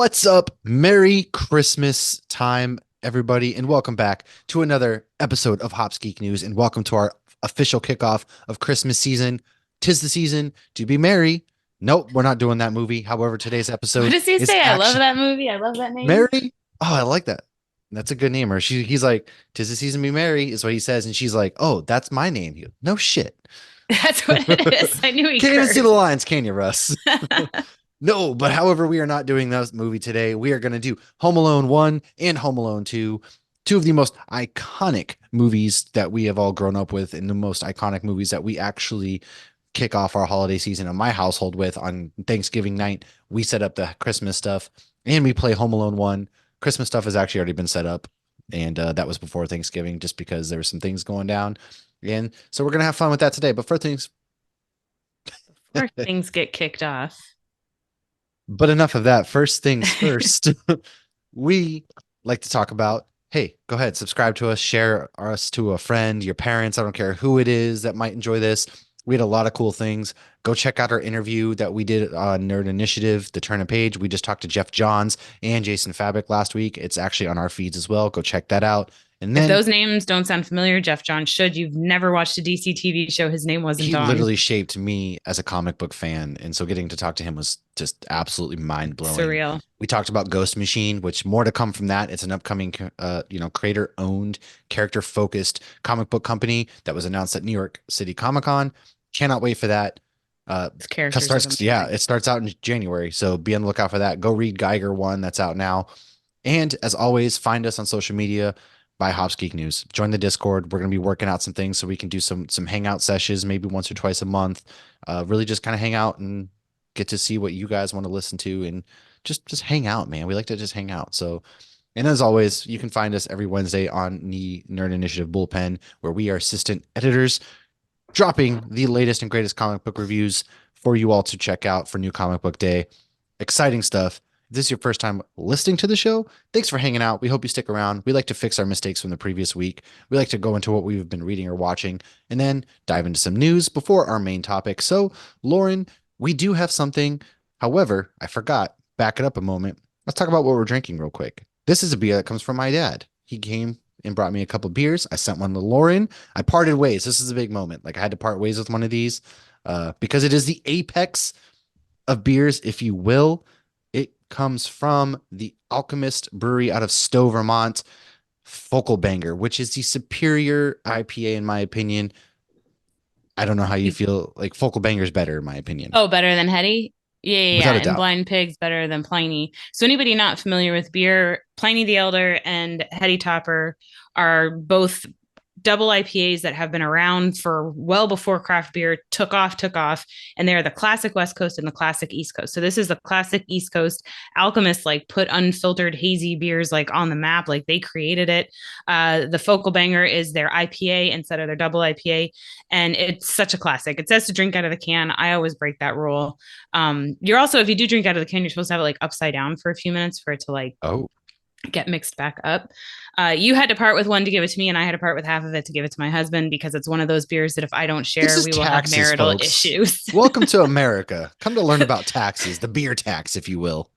What's up? Merry Christmas time, everybody, and welcome back to another episode of Hops Geek News. And welcome to our official kickoff of Christmas season. 'Tis the season to be merry. Nope, we're not doing that movie. However, today's What episode does he is say? I love action that movie. I love that name. merry. Oh, I like that. That's a good name. Or he's like, "'Tis the season to be merry," is what he says, and she's like, "Oh, that's my name." No shit. That's what it is. I knew he Can't even see the cursed. lines, can you, Russ? No, but however, we are not doing this movie today. We are going to do Home Alone 1 and Home Alone 2, two of the most iconic movies that we have all grown up with, and the most iconic movies that we actually kick off our holiday season in my household with. On Thanksgiving night, we set up the Christmas stuff and we play Home Alone 1. Christmas stuff has actually already been set up, and that was before Thanksgiving just because there were some things going down. And so we're going to have fun with that today. But first things, Before things get kicked off. but enough of that. First things first, we like to talk about, hey, go ahead, subscribe to us, share us to a friend, your parents. I don't care who it is that might enjoy this. We had a lot of cool things. Go check out our interview that we did on Nerd Initiative, the Turn a Page. We just talked to Jeff Johns and Jason Fabic last week. It's actually on our feeds as well. Go check that out. And If then those names don't sound familiar, Jeff John should. You've never watched a DC TV show. His name wasn't he on. literally shaped me as a comic book fan. And so getting to talk to him was just absolutely mind blowing. Surreal. We talked about Ghost Machine, which more to come from that. It's an upcoming, creator owned, character focused comic book company that was announced at New York City Comic Con. Cannot wait for that. His characters are Yeah, amazing. it starts out in January. So be on the lookout for that. Go read Geiger one that's out now. And as always, find us on social media by Hops Geek News. Join the Discord. We're going to be working out some things so we can do some hangout sessions, maybe once or twice a month. Really just kind of hang out and get to see what you guys want to listen to and just hang out, man. We like to just hang out. So, and as always, you can find us every Wednesday on the Nerd Initiative Bullpen, where we are assistant editors dropping the latest and greatest comic book reviews for you all to check out for New Comic Book Day. Exciting stuff. If this is your first time listening to the show, thanks for hanging out. We hope you stick around. We like to fix our mistakes from the previous week. We like to go into what we've been reading or watching and then dive into some news before our main topic. So, Lauren, we do have something. However, I forgot. Back it up a moment. Let's talk about what we're drinking real quick. This is a beer that comes from my dad. He came and brought me a couple of beers. I sent one to Lauren. I parted ways. This is a big moment. Like I had to part ways with one of these because it is the apex of beers, if you will. It comes from the Alchemist Brewery out of Stowe, Vermont, Focal Banger, which is the superior IPA in my opinion. I don't know how you feel. Like Focal Banger is better in my opinion, Oh, better than Hetty? Yeah, yeah, yeah. without a And doubt. Blind Pig's better than Pliny. So anybody not familiar with beer, Pliny the Elder and Hetty Topper are both double IPAs that have been around for well before craft beer took off, and they're the classic West Coast and the classic East Coast. So this is the classic East Coast. Alchemists like put unfiltered hazy beers like on the map, like they created it. The Focal Banger is their IPA instead of their double IPA, and it's such a classic. It says to drink out of the can. I always break that rule. You're also, if you do drink out of the can, you're supposed to have it like upside down for a few minutes for it to like Oh, get mixed back up. You had to part with one to give it to me, and I had to part with half of it to give it to my husband because it's one of those beers that if I don't this share, is we will have taxes, marital folks. issues. Welcome to America. Come to learn about taxes, the beer tax, if you will.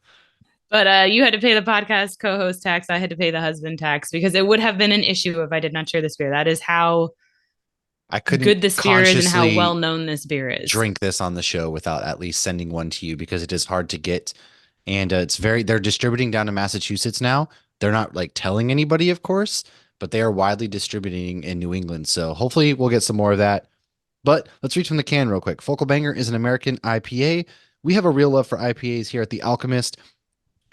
But you had to pay the podcast co-host tax. I had to pay the husband tax because it would have been an issue if I did not share this beer. That is how I couldn't good this beer is and how well consciously known this beer is. drink this on the show without at least sending one to you because it is hard to get. And they're distributing down to Massachusetts now. They're not like telling anybody, of course, but they are widely distributing in New England. So hopefully we'll get some more of that. But let's reach from the can real quick. Focal Banger is an American IPA. We have a real love for IPAs here at The Alchemist,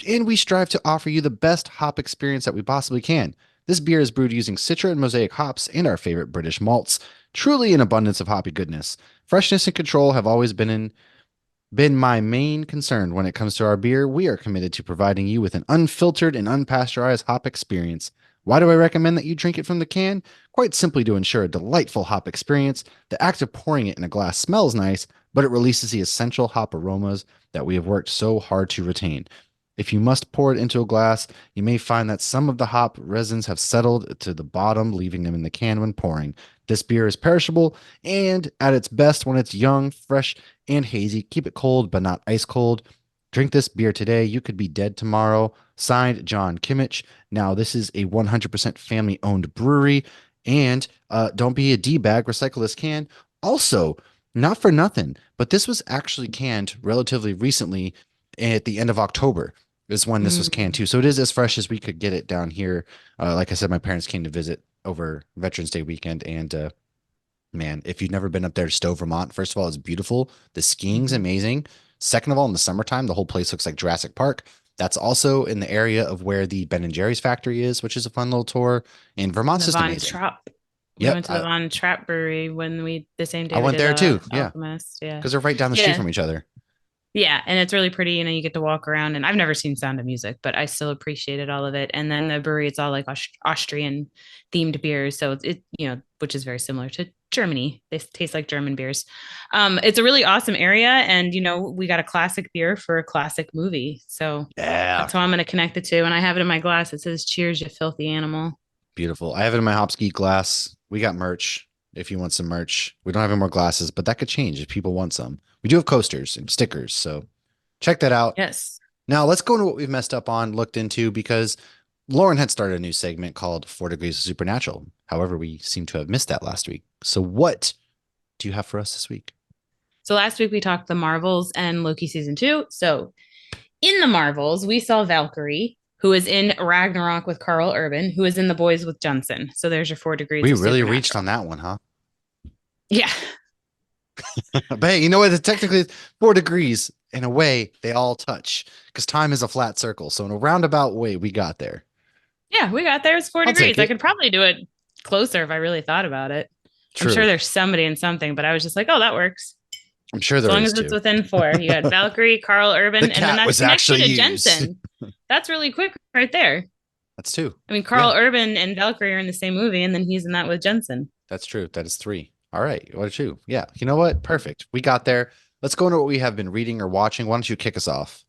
and we strive to offer you the best hop experience that we possibly can. This beer is brewed using Citra and Mosaic hops and our favorite British malts. Truly an abundance of hoppy goodness. Freshness and control have always been my main concern when it comes to our beer. We are committed to providing you with an unfiltered and unpasteurized hop experience. Why do I recommend that you drink it from the can? Quite simply to ensure a delightful hop experience. The act of pouring it in a glass smells nice, but it releases the essential hop aromas that we have worked so hard to retain. If you must pour it into a glass, you may find that some of the hop resins have settled to the bottom, leaving them in the can when pouring. This beer is perishable and at its best when it's young, fresh, and hazy. Keep it cold, but not ice cold. Drink this beer today. You could be dead tomorrow. Signed, John Kimmich. Now, this is a 100% family owned brewery. And don't be a D bag, recycle this can. Also, not for nothing, but this was actually canned relatively recently at the end of October is when this was canned Mm. too. So it is as fresh as we could get it down here. Like I said, my parents came to visit over Veterans Day weekend, and man, if you've never been up there to Stowe, Vermont, first of all, it's beautiful. The skiing's Mhm. amazing. Second of all, in the summertime, the whole place looks like Jurassic Park. That's also in the area of where the Ben and Jerry's factory is, which is a fun little tour. And And Vermont's the just Von amazing. Trapp. We Yep, went to the Von Trapp brewery when we the same I day we went did there too. Yeah, Alchemist. Yeah. because they're right down the street Yeah. from each other. Yeah, and it's really pretty. You know, you get to walk around, and I've never seen Sound of Music, but I still appreciated all of it. And then the brewery, it's all like Austrian themed beers, so which is very similar to Germany. They taste like German beers. It's a really awesome area, and we got a classic beer for a classic movie, so Yeah, that's how I'm going to connect the two. And I have it in my glass. It says "Cheers, you filthy animal." beautiful. I have it in my Hopskeet glass. We got merch if you want some merch. We don't have any more glasses, but that could change if people want some. We do have coasters and stickers, so check that out. Yes. Now let's go into what we've messed up on, looked into, because Lauren had started a new segment called 4 Degrees of Supernatural. However, we seem to have missed that last week. So what do you have for us this week? So last week we talked the Marvels and Loki season 2. So in the Marvels, we saw Valkyrie, who is in Ragnarok with Carl Urban, who is in The Boys with Johnson. So there's your 4 degrees We of really reached on supernatural. that one, huh? Yeah. But hey, you know what? Technically, 4 degrees. In a way, they all touch because time is a flat circle. So in a roundabout way, we got there. Yeah, we got there. It's four I'll take degrees. I it. could probably do it closer if I really thought about it. I'm sure True. there's somebody in something, but I was just like, oh, that works. I'm sure As there long is as it's too. within four. You got Valkyrie, Carl The Urban, and then cat that was connects you actually to used. Jensen. That's really quick right there. That's two. I mean, Yeah, Carl Urban and Valkyrie are in the same movie, and then he's in that with Jensen. that's true. That is three. All right. What are two? Yeah. You know what? Perfect. We got there. Let's go into what we have been reading or watching. Why don't you kick us off?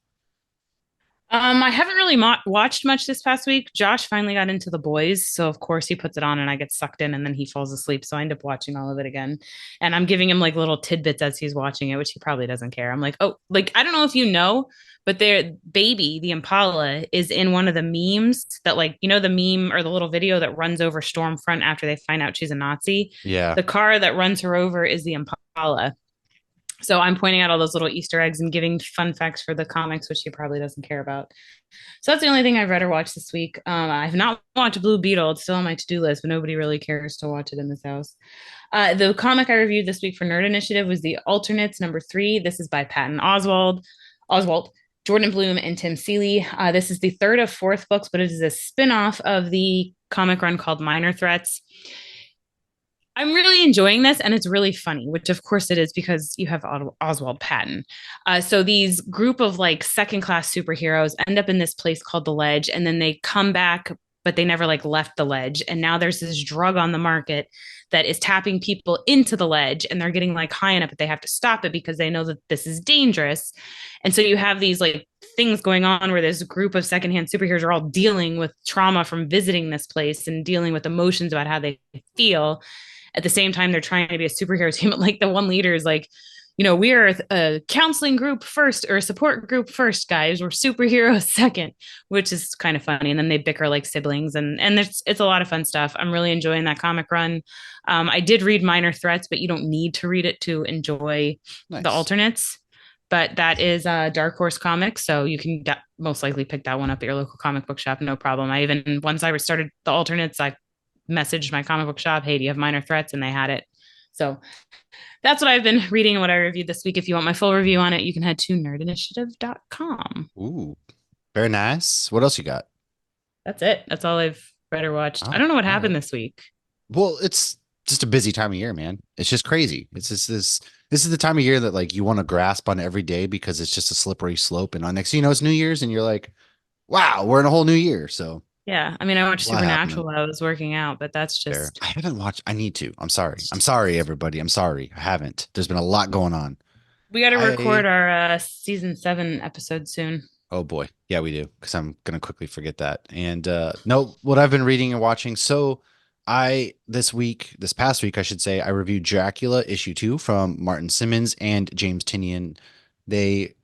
I haven't really watched much this past week. Josh finally got into The Boys, so of course he puts it on and I get sucked in and then he falls asleep. So I end up watching all of it again. And I'm giving him like little tidbits as he's watching it, which he probably doesn't care. I'm like, "Oh, like I don't know if you know, but their baby, the Impala, is in one of the memes that like, the meme or the little video that runs over Stormfront after they find out she's a Nazi. Yeah. The car that runs her over is the Impala. So I'm pointing out all those little Easter eggs and giving fun facts for the comics, which he probably doesn't care about. So that's the only thing I've read or watched this week. I've not watched Blue Beetle. It's still on my to-do list, but nobody really cares to watch it in this house. The comic I reviewed this week for Nerd Initiative was the Alternates #3. This is by Patton Oswalt, Jordan Bloom, and Tim Seeley. This is the third of fourth books, but it is a spin-off of the comic run called Minor Threats. I'm really enjoying this, and it's really funny, which of course it is because you have Oswald Patton. So these group of like second class superheroes end up in this place called the Ledge, and then they come back, but they never like left the Ledge. And now there's this drug on the market that is tapping people into the Ledge, and they're getting like high enough that they have to stop it because they know that this is dangerous. And so you have these like things going on where this group of secondhand superheroes are all dealing with trauma from visiting this place and dealing with emotions about how they feel at the same time they're trying to be a superhero team. Like the one leader is like, we are a counseling group first or a support group first, guys. We're superheroes second, which is kind of funny. And then they bicker like siblings, and it's a lot of fun stuff. I'm really enjoying that comic run. I did read Minor Threats, but you don't need to read it to enjoy the Nice. alternates. But that is Dark Horse Comics, so you can most likely pick that one up at your local comic book shop, no problem. I even once I started the alternates, I messaged my comic book shop, hey, do you have Minor Threats? And they had it. So that's what I've been reading and what I reviewed this week. If you want my full review on it, you can head to nerdinitiative.com. Ooh, very nice. What else you got? That's it. That's all I've read or watched. I Oh, don't know what all happened right. this week. Well, it's just a busy time of year, man. It's just crazy. It's just this is the time of year that like you want to grasp on every day because it's just a slippery slope. And on next, it's New Year's, and you're like, wow, we're in a whole new year. So Yeah. I mean, I watched a lot happening Supernatural while I was working out, but that's there. just, I haven't watched. I need to. I'm sorry. I'm sorry, everybody. I'm sorry. I haven't. There's been a lot going on. we got to record I our season 7 episode soon. Oh boy. Yeah, we do. Because I'm gonna quickly forget that. And no, what I've been reading and watching. So this past week, I should say, I reviewed Dracula issue 2 from Martin Simmons and James Tinian. They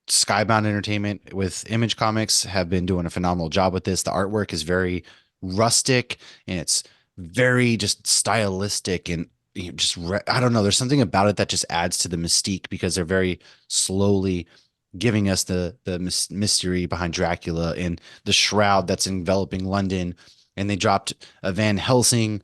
Skybound Entertainment with Image Comics have been doing a phenomenal job with this. The artwork is very rustic and it's very just stylistic and I don't know. There's something about it that just adds to the mystique because they're very slowly giving us the mystery behind Dracula and the shroud that's enveloping London. And they dropped a Van Helsing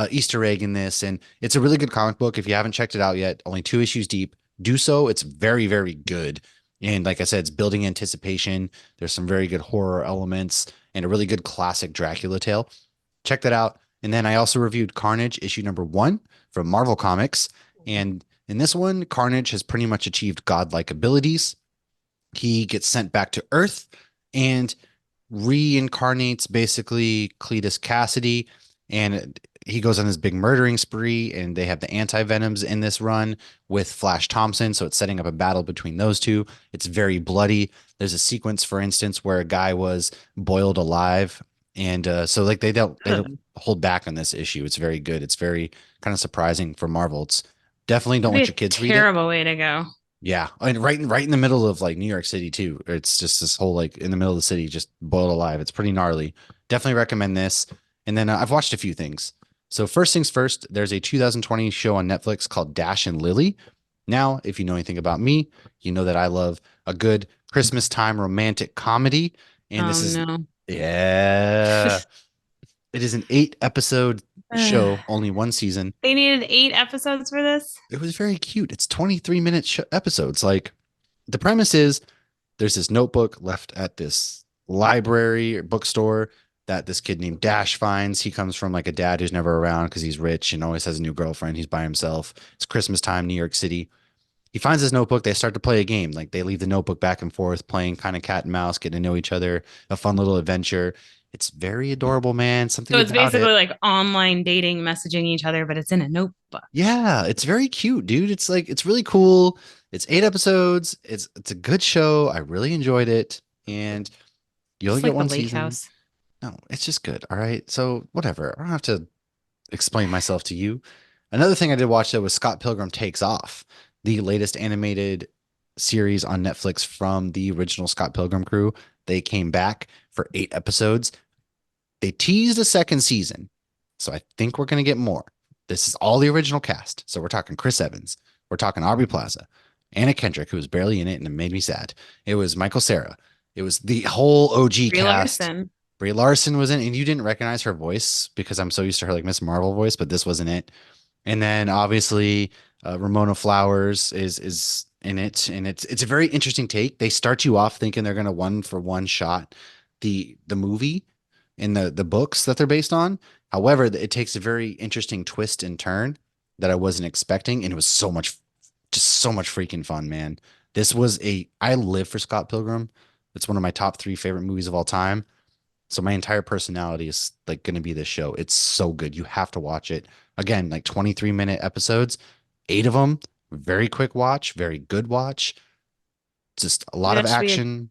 Easter egg in this, and it's a really good comic book. If you haven't checked it out yet, only 2 issues deep. Do so. It's very, very good. And like I said, it's building anticipation. There's some very good horror elements and a really good classic Dracula tale. Check that out. And then I also reviewed Carnage issue number 1 from Marvel Comics. And in this one, Carnage has pretty much achieved godlike abilities. He gets sent back to Earth and reincarnates basically Cletus Cassidy, and he goes on this big murdering spree. And they have the anti-venoms in this run with Flash Thompson, so it's setting up a battle between those two. It's very bloody. There's a sequence, for instance, where a guy was boiled alive, and so like they don't hold back on this issue. It's very good. It's very kind of surprising for Marvel. It's definitely don't That'd let be your a kids read it. terrible way to go. Yeah, and right in the middle of like New York City too. It's just this whole like in the middle of the city, just boiled alive. It's pretty gnarly. Definitely recommend this. And then I've watched a few things. So first things first, there's a 2020 show on Netflix called Dash and Lily. Now, if you know anything about me, you know that I love a good Christmas time romantic comedy. And Oh this is no. yeah, it is an 8 episode show, only one season. They needed 8 episodes for this. It was very cute. It's 23-minute episodes. Like the premise is there's this notebook left at this library or bookstore that this kid named Dash finds. He comes from like a dad who's never around because he's rich and always has a new girlfriend. He's by himself. It's Christmas time, New York City. He finds his notebook. They start to play a game. Like they leave the notebook back and forth, playing kind of cat and mouse, getting to know each other, a fun little adventure. It's very adorable, man. So Something it's about basically it. like online dating, messaging each other, but it's in a notebook. Yeah, it's very cute, dude. It's like it's really cool. It's 8 episodes. It's a good show. I really enjoyed it. And you only Just get like the one lake season. house. No, it's just good. All right. So whatever. I don't have to explain myself to you. Another thing I did watch though was Scott Pilgrim Takes Off, the latest animated series on Netflix from the original Scott Pilgrim crew. They came back for 8 episodes. They teased a second season, so I think we're going to get more. This is all the original cast. So we're talking Chris Evans, we're talking Aubrey Plaza, Anna Kendrick, who was barely in it and it made me sad. It was Michael Cera. It was the whole OG Brie cast. Larson. Brie Larson was in, and you didn't recognize her voice because I'm so used to her like Miss Marvel voice, but this wasn't it. And then obviously Ramona Flowers is in it, and it's a very interesting take. They start you off thinking they're gonna one for one shot the movie in the books that they're based on. However, it takes a very interesting twist and turn that I wasn't expecting, and it was just so much freaking fun, man. This was I live for Scott Pilgrim. It's one of my top 3 favorite movies of all time. So my entire personality is like going to be this show. It's so good. You have to watch it. Again, like 23-minute episodes, 8 of them, very quick watch, very good watch. Just a lot Maybe of that should be a action.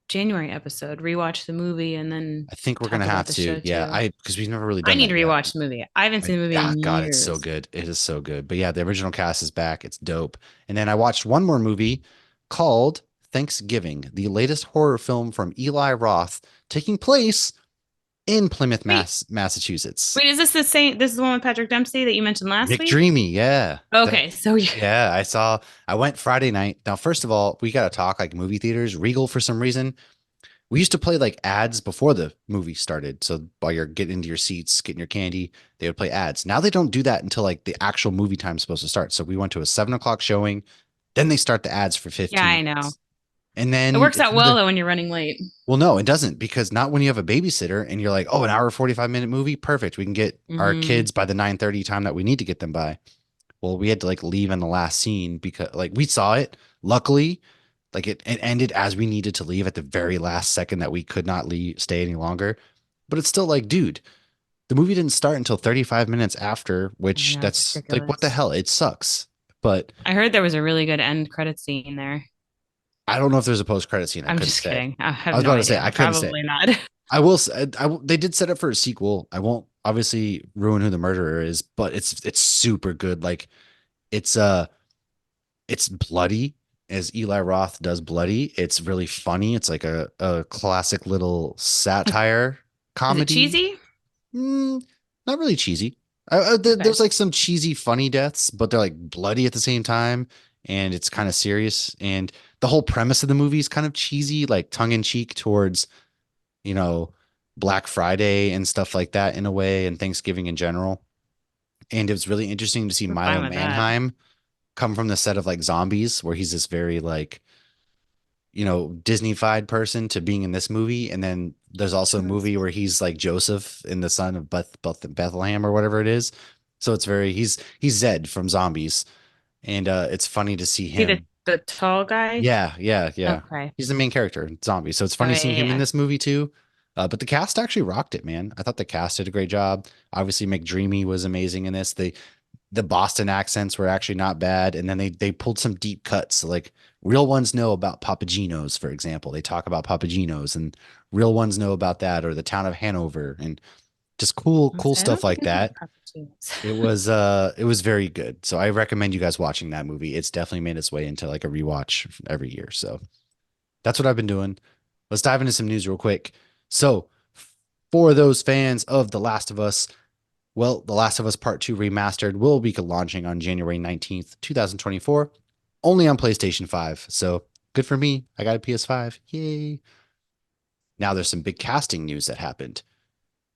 January episode. Rewatch the movie and then I think we're going to talk about have the to. show Yeah, too. I because we've never really I done need that to yet. rewatch the movie. I haven't seen the movie in God, it's so years. good. It is so good. But yeah, the original cast is back. It's dope. And then I watched one more movie called Thanksgiving, the latest horror film from Eli Roth, taking place in Plymouth, Wait, Massachusetts. wait, is this the same? This is the one with Patrick Dempsey that you mentioned last week? McDreamy, yeah. Okay, so you Yeah, I went Friday night. Now, first of all, we got to talk like movie theaters. Regal, for some reason, we used to play like ads before the movie started. So while you're getting into your seats, getting your candy, they would play ads. Now they don't do that until like the actual movie time is supposed to start. So we went to a 7 o'clock showing. Then they start the ads for yeah, 15 I know. minutes. And It then works it's out well another, though when you're running late. well, no, it doesn't because not when you have a babysitter and you're like, oh, an hour, 45-minute movie. Perfect. We can get our Mm, kids by the 9:30 time that we need to get them by. Well, we had to like leave in the last scene because like we saw it. Luckily, like it ended as we needed to leave at the very last second that we could not leave, stay any longer. But it's still like, dude, the movie didn't start until 35 minutes after, I which know it's that's like, what the ridiculous. hell? It sucks. But I heard there was a really good end credit scene there. I don't know if there's a post credit scene. I I'm couldn't just say. kidding. I I have was no about to say, idea. I couldn't say. Probably not. I will say, they did set up for a sequel. I won't obviously ruin who the murderer is, but it's super good. Like it's it's bloody as Eli Roth does Bloody. It's really funny. It's like a classic little satire Is it comedy. cheesy? Mm, not really cheesy. Okay. There's like some cheesy, funny deaths, but they're like bloody at the same time, and it's kind of serious. And the whole premise of the movie is kind of cheesy, like tongue in cheek towards, you know, Black Friday and stuff like that in a way, and Thanksgiving in general. And it was really interesting to see I'm Milo fine with that. Manheim come from the set of like Zombies, where he's this very like, Disney-fied person, to being in this movie. And then there's also a movie where he's like Joseph in the son of Bethlehem or whatever it is. So it's very he's Zed from Zombies, and it's funny to see See the him. the tall guy? Yeah, yeah, yeah. Okay. He's the main character in Zombies, so it's Oh funny yeah, seeing yeah, him in yeah. this movie too. But the cast actually rocked it, man. I thought the cast did a great job. Obviously, McDreamy was amazing in this. The Boston accents were actually not bad, and then they pulled some deep cuts. So, like, real ones know about Papagenos, for example. They talk about Papagenos, and real ones know about that, or the town of Hanover, and just I cool say, I stuff don't like think I know that. Puppuccinos. It was very good. So I recommend you guys watching that movie. It's definitely made its way into like a rewatch every year. So that's what I've been doing. Let's dive into some news real quick. So, for those fans of The Last of Us, well, The Last of Us Part 2 Remastered will be launching on January 19th, 2024, only on PlayStation 5. So, good for me. I got a PS5. Yay. Now, there's some big casting news that happened.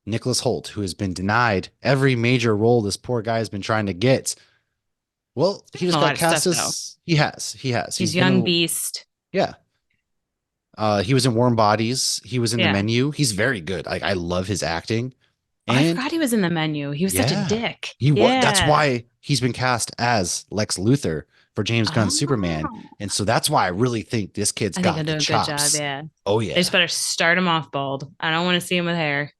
Nicholas Hoult, who has been denied every major role this poor guy has been trying to get. Well, he A just got lot of cast stuff though. as he has. He's He's been young in, beast. yeah. He was in Warm Bodies. He was in The Yeah. Menu. He's very good. I love his acting. Oh, I And forgot he was in the menu. He was such a yeah, dick. that's Yeah. why he's been cast as Lex Luthor for James Gunn's Superman. Oh. And so that's why I really think this kid's I think I'll got the do a good job. chops. Yeah. Oh They just yeah, better start him off bald. I don't want to see him with hair.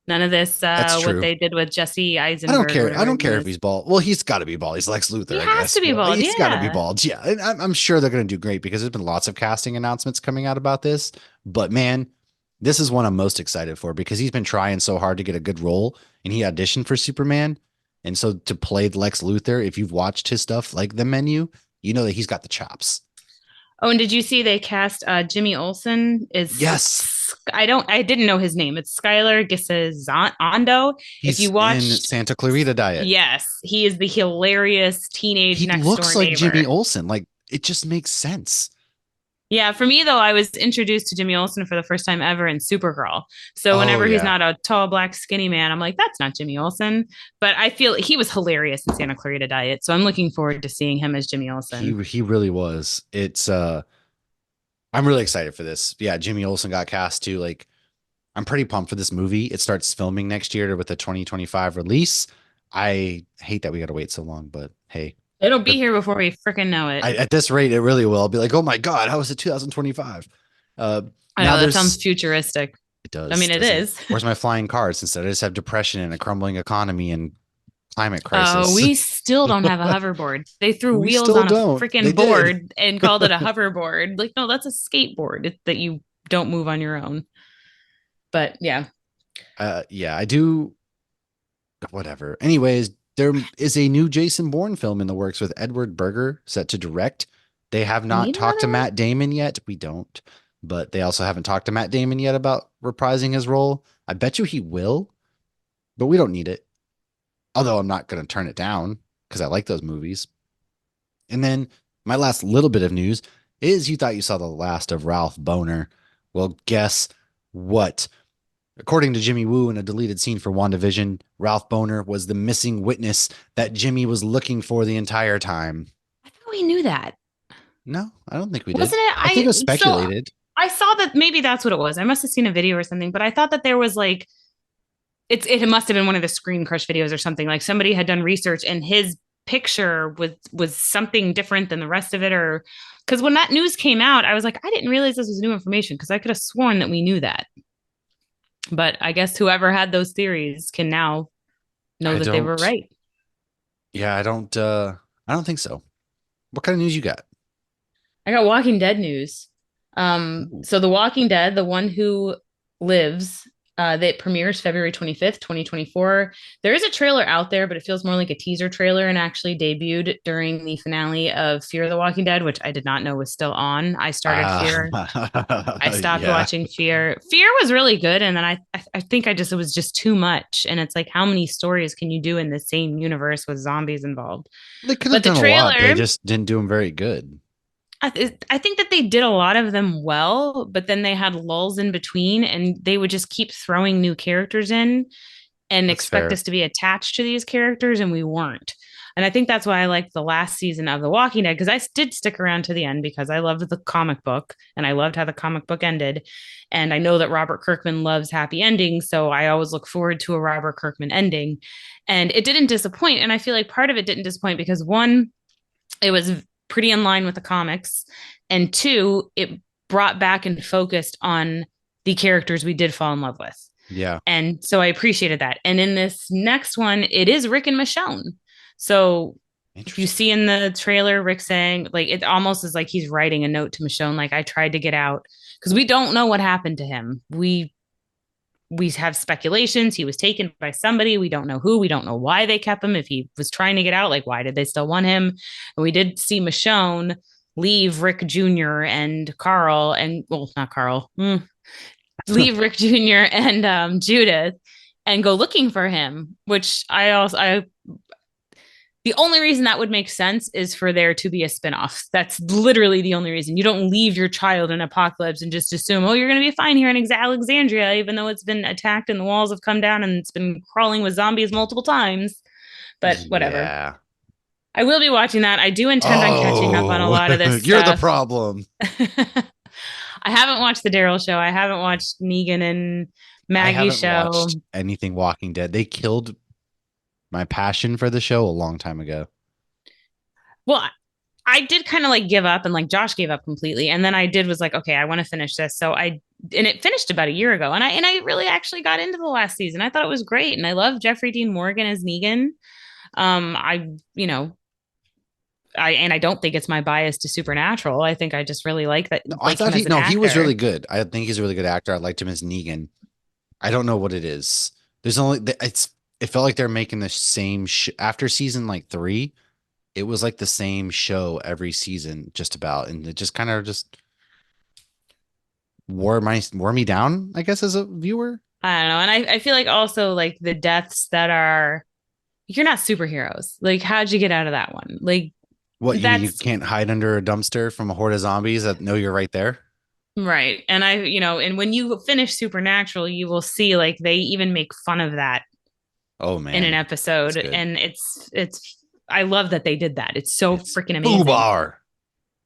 None of this, that's what true. they did with Jesse I don't Eisenberg, care. I whatever don't his care name if is. he's bald. Well, he's got to be bald. He's Lex He Luthor, I has guess. to be But bald. he's got to be Yeah. bald. Yeah, and I'm sure they're going to do great because there's been lots of casting announcements coming out about this. But man, this is one I'm most excited for because he's been trying so hard to get a good role, and he auditioned for Superman. And so to play Lex Luthor, if you've watched his stuff like The Menu, you know that he's got the chops. Oh, and did you see they cast Jimmy Olsen? Is Yes, it's I didn't know his name. It's Skylar Gisazondo. If he's you in watched, Santa Clarita Diet. yes, he is the hilarious teenage He next looks door like Jimmy neighbor. Olsen. Like it just makes sense. Yeah, for me though, I was introduced to Jimmy Olsen for the first time ever in Supergirl. So Oh whenever he's yeah. not a tall, black, skinny man, I'm like, that's not Jimmy Olsen. But I feel he was hilarious in Santa Clarita Diet. So I'm looking forward to seeing him as Jimmy Olsen. He really was. It's I'm really excited for this. Yeah, Jimmy Olsen got cast too. Like I'm pretty pumped for this movie. It starts filming next year with a 2025 release. I hate that we got to wait so long, but hey, It'll be but here before we freaking know it. at this rate, it really will. I'll be like, oh my God, how is it 2025? Uh, I now know that sounds there's, futuristic. it I does, mean, it doesn't it? is. Where's my flying cars? Instead, I just have depression and a crumbling economy and climate crisis. We still don't have a hoverboard. They threw We wheels still on a don't. They freaking did. board and called it a hoverboard. Like, no, that's a skateboard that you don't move on your own. But yeah, Yeah, I do. Whatever. Anyways, there is a new Jason Bourne film in the works with Edward Berger set to direct. They have we not need talked to another one. Matt Damon yet. We don't, but they also haven't talked to Matt Damon yet about reprising his role. I bet you he will, but we don't need it. Although I'm not going to turn it down because I like those movies. And then my last little bit of news is you thought you saw the last of Ralph Boner. Well, guess what? According to Jimmy Woo in a deleted scene for WandaVision, Ralph Boner was the missing witness that Jimmy was looking for the entire time. I thought we knew that. No, I don't think we did. Wasn't it? I think it was speculated. I saw that maybe that's what it was. I must have seen a video or something, but I thought that there was like it must have been one of the Screen Crush videos or something. Like somebody had done research and his picture was something different than the rest of it, or because when that news came out, I was like, I didn't realize this was new information because I could have sworn that we knew that. But I guess whoever had those theories can now know I that they were don't. right. Yeah, I don't think so. What kind of news you got? I got Walking Dead news. Ooh. So The Walking Dead, the one who lives, That premieres February 25th, 2024. There is a trailer out there, but it feels more like a teaser trailer and actually debuted during the finale of Fear the Walking Dead, which I did not know was still on. I started Fear. I stopped Yeah. watching Fear. Fear was really good, and then I think it was just too much. And it's like, how many stories can you do in the same universe with zombies involved? They could have But the done a lot. They trailer, just didn't do them very good. I think that they did a lot of them well, but then they had lulls in between, and they would just keep throwing new characters in and That's expect fair. us to be attached to these characters, and we weren't. And I think that's why I liked the last season of The Walking Dead, because I did stick around to the end because I loved the comic book and I loved how the comic book ended. And I know that Robert Kirkman loves happy endings. So I always look forward to a Robert Kirkman ending. And it didn't disappoint. And I feel like part of it didn't disappoint because one, it was pretty in line with the comics. And two, it brought back and focused on the characters we did fall in love with. Yeah. And so I appreciated that. And in this next one, it is Rick and Michonne. So if you Interesting. see in the trailer, Rick saying, like, it almost is like he's writing a note to Michonne, like, I tried to get out because we don't know what happened to him. We have speculations. He was taken by somebody. We don't know who. We don't know why they kept him. If he was trying to get out, like, why did they still want him? And we did see Michonne leave Rick Jr. and Carl, and well, not Carl, leave Rick Jr. and Judith and go looking for him, which I the only reason that would make sense is for there to be a spinoff. That's literally the only reason. You don't leave your child in Apocalypse and just assume, oh, you're going to be fine here in Alexandria, even though it's been attacked and the walls have come down and it's been crawling with zombies multiple times. But whatever. Yeah. I will be watching that. I do intend on catching up on a Oh, lot of this you're the stuff. problem. I haven't watched the Daryl show. I haven't watched Negan and I Maggie haven't show. watched anything Walking Dead. They killed my passion for the show a long time ago. Well, I did kind of like give up and like Josh gave up completely. And then I did was like, okay, I want to finish this. So and it finished about a year ago. And I really actually got into the last season. I thought it was great. And I love Jeffrey Dean Morgan as Negan. I, you know, I don't think it's my bias to Supernatural. I think I just really No, I like him thought as an he was actor. really good. I think he's a really good actor. I liked him as Negan. I don't know what it is. There's only it felt like they're making the same after season like 3. It was like the same show every season just about, and it just kind of just wore me down, I guess, as a viewer. I don't know. And I feel like also like the deaths that are you're not superheroes. Like, how'd you get out of that one? Like What, you mean you that's can't hide under a dumpster from a horde of zombies that know you're right there? right. And and when you finish Supernatural, you will see like they even make fun of that Oh in an man, it's episode. good. And it's I love that they did that. It's so It's freaking amazing. Boobar.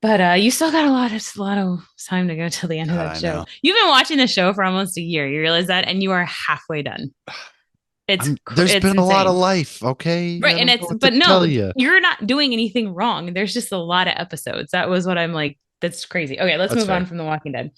But you still got a lot of time to go till the end of God, that I show. know. You've been watching the show for almost a year. You realize that, and you are halfway done. There's It's been a lot of insane. life, okay? Right. I And don't know what to but tell no, you. you're not doing anything wrong. There's just a lot of episodes. That was what I'm like. That's crazy. Okay, let's That's move on fair. from The Walking Dead.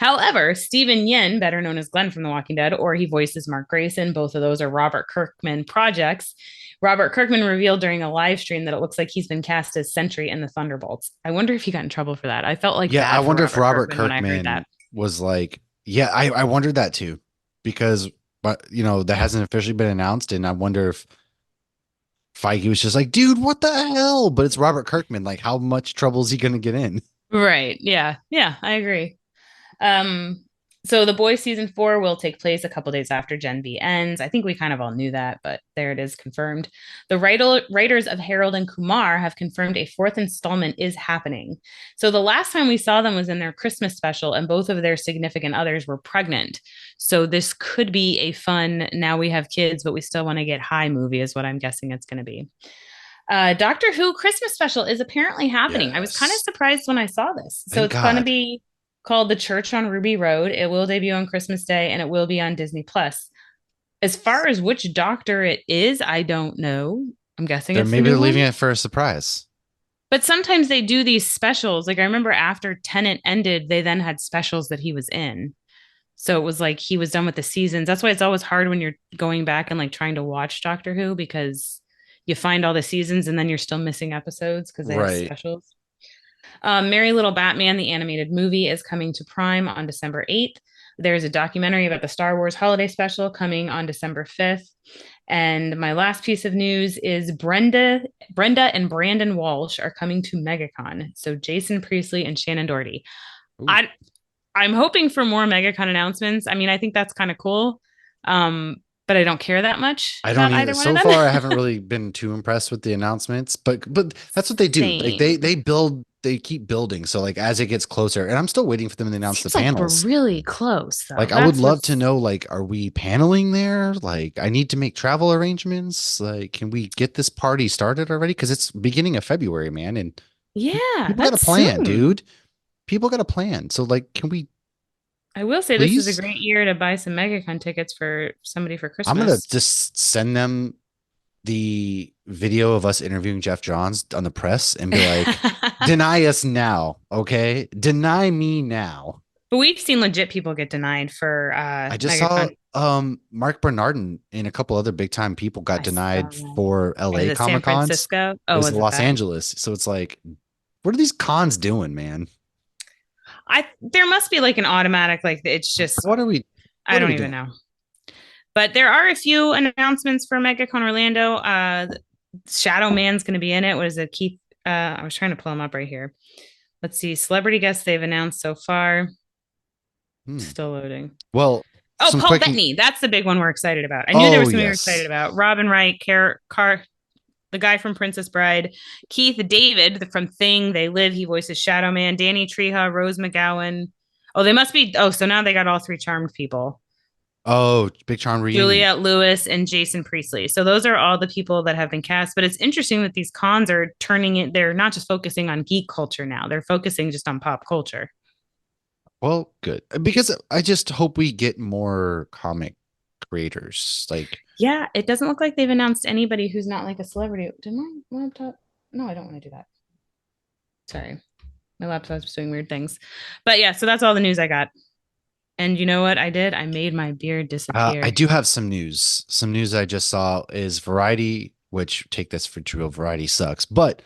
However, Stephen Yin, better known as Glenn from The Walking Dead, or he voices Mark Grayson, both of those are Robert Kirkman projects. Robert Kirkman revealed during a live stream that it looks like he's been cast as Sentry in the Thunderbolts. I wonder if he got in trouble for that. I felt like Yeah, I bad for wonder if Robert Robert Kirkman when I heard Kirkman that. was like, yeah, I wondered that too, because, but that hasn't officially been announced, and I wonder if Feige was just like, dude, what the hell? But it's Robert Kirkman. Like, how much trouble is he going to get in? Right. Yeah. Yeah, I agree. Um, so The Boys season 4 will take place a couple days after Gen B ends. I think we kind of all knew that, but there it is confirmed. The writers of Harold and Kumar have confirmed a fourth installment is happening. So the last time we saw them was in their Christmas special, and both of their significant others were pregnant. So this could be a fun, now we have kids, but we still want to get high movie, is what I'm guessing it's going to be. Doctor Who Christmas special is apparently happening. I was kind of Yes. surprised when I saw this. So Thank it's going to God. be called The Church on Ruby Road. It will debut on Christmas Day and it will be on Disney Plus. As far as which doctor it is, I don't know. I'm guessing it's the Maybe they're new leaving one. it for a surprise. But sometimes they do these specials. Like I remember after Tenant ended, they then had specials that he was in. So it was like he was done with the seasons. That's why it's always hard when you're going back and like trying to watch Doctor Who because you find all the seasons and then you're still missing episodes because they have Right. specials. Merry Little Batman, the animated movie, is coming to Prime on December 8th. There's a documentary about the Star Wars holiday special coming on December 5th. And my last piece of news is Brenda and Brandon Walsh are coming to MegaCon. So Jason Priestley and Shannon Doherty. Ooh. I I'm hoping for more MegaCon announcements. I mean, I think that's kind of cool. Um, but I don't care that much I don't about either. either one of So them. far, I haven't really been too impressed with the announcements, but that's what they do. Like Same. they build, they keep building. So like as it gets closer, and I'm still waiting for them to announce the Seems like we're panels. really close, though. Like I would That's love to what's, know, like, are we paneling there? Like I need to make travel arrangements. Like, can we get this party started already? Because it's beginning of February, man, and yeah, people got a that's plan, soon. dude. People got a plan. So like, can we I will say this is a please? great year to buy some MegaCon tickets for somebody for I'm gonna Christmas. just send them the video of us interviewing Jeff Johns on the press and be like, But deny us now, okay? Deny me now. we've seen legit people get denied for I just saw MegaCon. Mark Bernardin and a couple other big time people got I saw denied that. for Is LA it San Comic Cons. Francisco? It Oh, was was it Los that? Angeles. So it's like, what are these cons doing, man? I there must be like an automatic like it's just What are we I what are don't we even doing? know. But there are a few announcements for MegaCon Orlando. Shadow Man's going to be in it. What is it, Keith? I was trying to pull him up right here. Let's see, celebrity guests they've announced so far. Hmm. Still loading. Well, Oh, some Paul quick Bettany. That's the big one we're excited about. I knew there oh was something we were excited yes. about. Robin Wright, the guy from Princess Bride, Keith David from Thing, They Live. He voices Shadow Man. Danny Trejo, Rose McGowan. Oh, they must be. Oh, so now they got all three Charmed people. Oh, Big Charm reunion. Juliette Lewis and Jason Priestley. So those are all the people that have been cast. But it's interesting that these cons are turning it, they're not just focusing on geek culture now, they're focusing just on pop culture. Well, good. Because I just hope we get more comic creators. Like, Yeah, it doesn't look like they've announced anybody who's not like a celebrity. Did my laptop? No, I don't want to do that. Sorry. My laptop's doing weird things. But yeah, so that's all the news I got. And you know what I did? I made my beard I disappear. do have some news. Some news I just saw is Variety, which take this for true, Variety sucks. But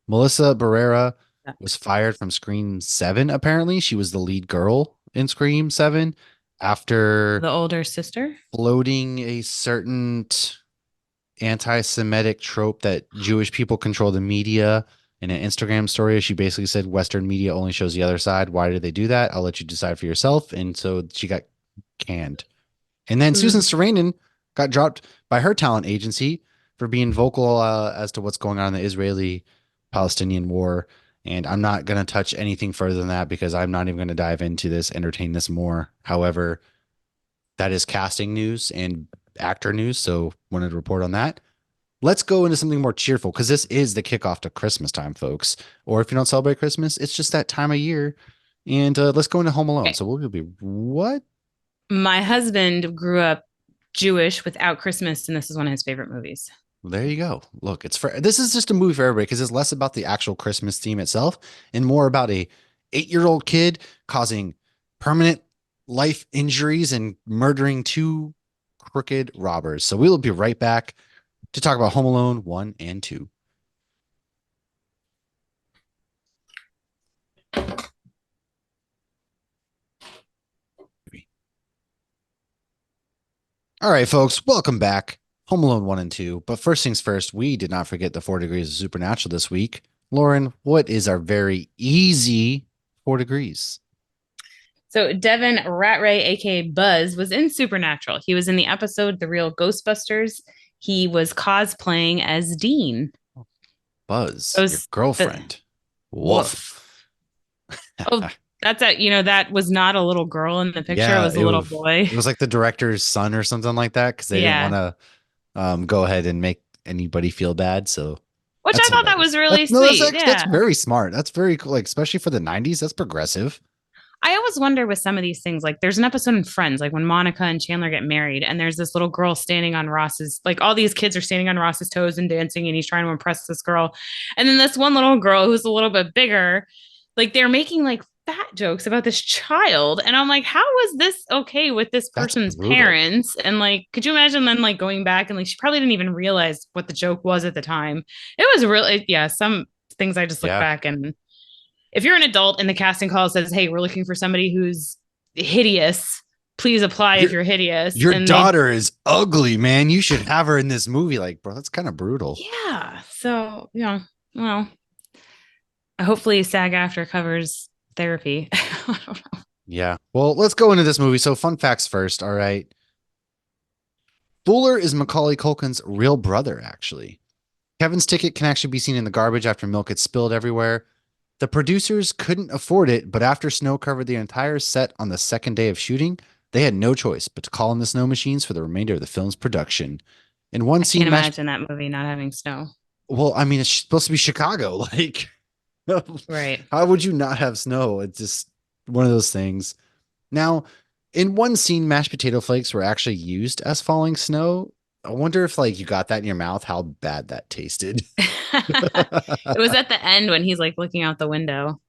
Melissa Barrera was fired from Scream 7, apparently. She was the lead girl in Scream 7 after The older sister? floating a certain anti-Semitic trope that Jewish people control the media. In an Instagram story, she basically said Western media only shows the other side. Why did they do that? I'll let you decide for yourself. And so she got canned. And then Susan Mm. Sarandon got dropped by her talent agency for being vocal as to what's going on in the Israeli Palestinian war. And I'm not going to touch anything further than that because I'm not even going to dive into this, entertain this more. However, that is casting news and actor news. So wanted to report on that. Let's go into something more cheerful because this is the kickoff to Christmas time, folks. Or if you don't celebrate Christmas, it's just that time of year. And let's go into Home Alone. Okay. So we'll be what? My husband grew up Jewish without Christmas, and this is one of his favorite movies. Well, there you go. Look, it's for this is just a movie for everybody because it's less about the actual Christmas theme itself and more about a 8-year-old kid causing permanent life injuries and murdering two crooked robbers. So we will be right back to talk about Home Alone 1 and 2. All right, folks, welcome back. Home Alone 1 and 2. But first things first, we did not forget the 4 degrees of Supernatural this week. Lauren, what is our very easy 4 degrees? So Devin Ratray, aka Buzz, was in Supernatural. He was in the episode The Real Ghostbusters. He was cosplaying as Dean. Buzz, your Those the girlfriend. Woof. woof. Oh, that's a that was not a little girl in the picture. It Yeah, was a little boy. it was like the director's son or something like that because they didn't want Yeah, to go ahead and make anybody feel bad. So which I that's thought that hilarious. was really That's sweet. actually that's Yeah. very smart. That's very cool. Like especially for the 90s, that's progressive. I always wonder with some of these things, like there's an episode in Friends, like when Monica and Chandler get married, and there's this little girl standing on Ross's, like all these kids are standing on Ross's toes and dancing, and he's trying to impress this girl. And then this one little girl who's a little bit bigger, like they're making like fat jokes about this child. And I'm like, how was this okay with this That's person's brutal. parents? And like, could you imagine then like going back and like she probably didn't even realize what the joke was at the time? It was really, yeah, some things I just look Yeah. back and if you're an adult and the casting call says, "Hey, we're looking for somebody who's hideous," please apply if Your you're hideous. your And they, daughter is ugly, man. You should have her in this movie. Like, bro, that's kind of brutal. yeah. So, well, hopefully SAG after covers therapy. Yeah. Well, let's go into this movie. So, fun facts first. All right. Fuller is Macaulay Culkin's real brother, actually. Kevin's ticket can actually be seen in the garbage after milk gets spilled everywhere. The producers couldn't afford it, but after snow covered the entire set on the second day of shooting, they had no choice but to call in the snow machines for the remainder of the film's production. In one I can't scene, imagine that movie not having snow. well, I mean, it's supposed to be Chicago. Like, Right. how would you not have snow? It's just one of those things. Now, in one scene, mashed potato flakes were actually used as falling snow. I wonder if like you got that in your mouth, how bad that tasted. It was at the end when he's like looking out the window.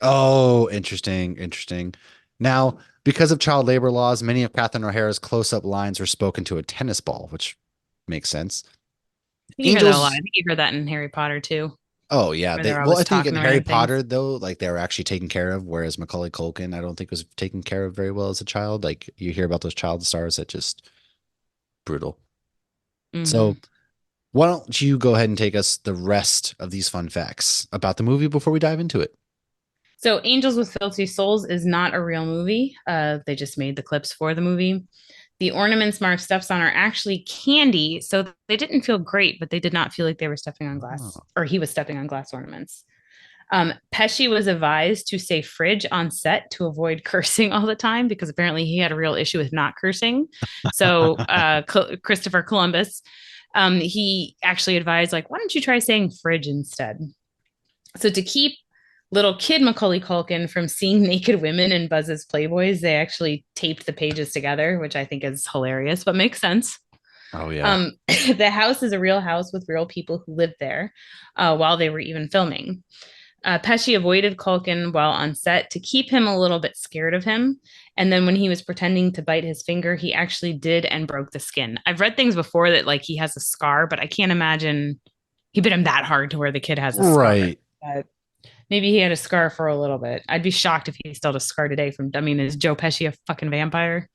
Oh, interesting, interesting. Now, because of child labor laws, many of Catherine O'Hara's close-up lines were spoken to a tennis ball, which makes sense. I think you hear that a lot. I Angels. think you heard that in Harry Potter too, Oh yeah, where they they're well, I always think in talking Harry random Potter things. though, like they were actually taken care of, whereas Macaulay Culkin, I don't think was taken care of very well as a child. Like you hear about those child stars that just brutal. So Hmm. why don't you go ahead and take us the rest of these fun facts about the movie before we dive into it? So, Angels with Filthy Souls is not a real movie. They just made the clips for the movie. The ornaments Marv steps on are actually candy, so they didn't feel great, but they did not feel like they were stepping on glass, Oh, or he was stepping on glass ornaments. Pesci was advised to say fridge on set to avoid cursing all the time because apparently he had a real issue with not cursing. So Christopher Columbus, he actually advised like, why don't you try saying fridge instead? So to keep little kid Macaulay Culkin from seeing naked women in Buzz's Playboys, they actually taped the pages together, which I think is hilarious, but makes sense. oh yeah. The house is a real house with real people who lived there while they were even filming. Pesci avoided Culkin while on set to keep him a little bit scared of him. And then when he was pretending to bite his finger, he actually did and broke the skin. I've read things before that like he has a scar, but I can't imagine he bit him that hard to where the kid has a scar. Right. But maybe he had a scar for a little bit. I'd be shocked if he still had a scar today from, I mean, is Joe Pesci a fucking vampire?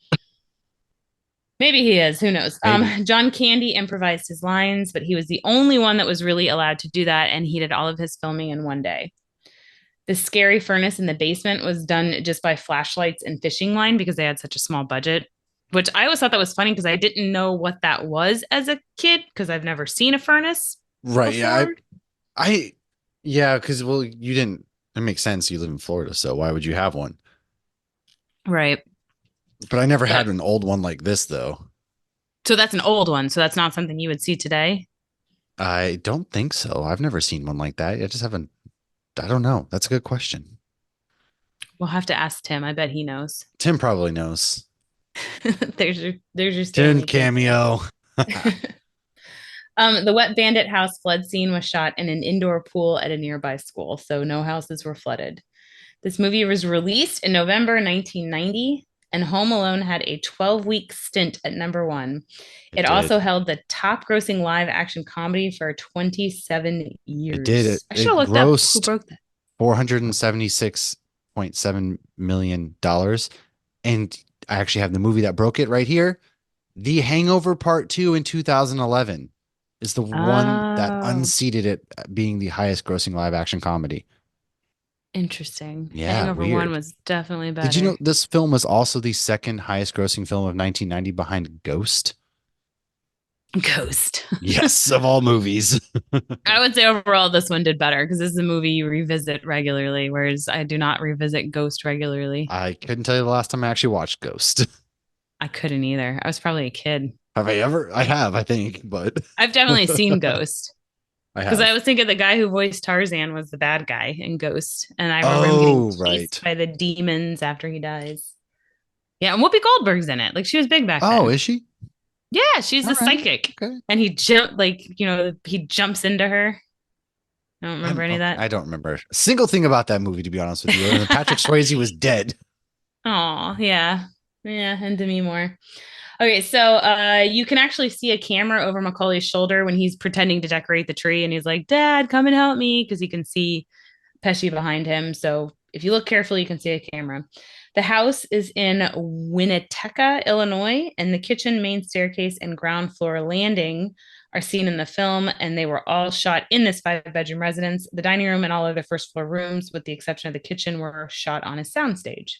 Maybe he is. Who knows? Maybe. John Candy improvised his lines, but he was the only one that was really allowed to do that. And he did all of his filming in one day. The scary furnace in the basement was done just by flashlights and fishing line because they had such a small budget, which I always thought that was funny because I didn't know what that was as a kid because I've never seen a furnace Right. Yeah. before. I yeah, because well, you didn't. It makes sense. You live in Florida, so why would you have one? Right. But I never But had an old one like this, though. so that's an old one. So that's not something you would see today. I don't think so. I've never seen one like that. I just haven't. I don't know. That's a good question. We'll have to ask Tim. I bet he knows. Tim probably knows. There's your Tim Stanley cameo. cameo. The Wet Bandit house flood scene was shot in an indoor pool at a nearby school, so no houses were flooded. This movie was released in November 1990, and Home Alone had a 12-week stint at number one. It It also did. held the top grossing live action comedy for 27 It did. It years. I should it have looked up who grossed broke that. $476.7 million. And I actually have the movie that broke it right here. The Hangover Part 2 in 2011 is the one that Oh, unseated it being the highest grossing live action comedy. interesting. Yeah, Hangover 1 weird. was definitely Did you know better. this film was also the second highest grossing film of 1990 behind Ghost? Ghost. Yes, of all movies. I would say overall this one did better because this is a movie you revisit regularly, whereas I do not revisit Ghost regularly. I couldn't tell you the last time I actually watched Ghost. I couldn't either. I was probably a kid. Have I ever? I have, I think, but I've definitely seen Ghost I because I have. was thinking the guy who voiced Tarzan was the bad guy in Ghost, and I remember him getting Oh, chased right. by the demons after he dies. Yeah, and Whoopi Goldberg's in it. Like she was big back Oh, then. is she? Yeah, she's All a right. psychic, Okay. and he jumped like he jumps into her. I don't remember I'm any of okay. that. I don't remember a single thing about that movie, to be honest with you. And Patrick Swayze was dead. Oh yeah, yeah, and Demi Moore. Okay, so you can actually see a camera over Macaulay's shoulder when he's pretending to decorate the tree, and he's like, "Dad, come and help me," because you can see Pesci behind him. So if you look carefully, you can see a camera. The house is in Winnetka, Illinois, and the kitchen, main staircase, and ground floor landing are seen in the film, and they were all shot in this five-bedroom residence. The dining room and all other first floor rooms, with the exception of the kitchen, were shot on a soundstage.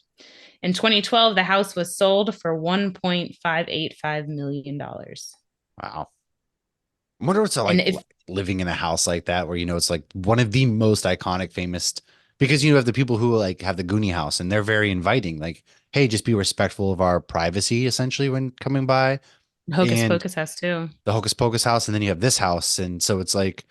In 2012, the house was sold for $1.585 million. Wow. I wonder what's And like if living in a house like that where it's like one of the most iconic, famous because you have the people who like have the Goonie house and they're very inviting. Like, hey, just be respectful of our privacy essentially when coming by. Hocus And Pocus has too. the Hocus Pocus house, and then you have this house. And so it's like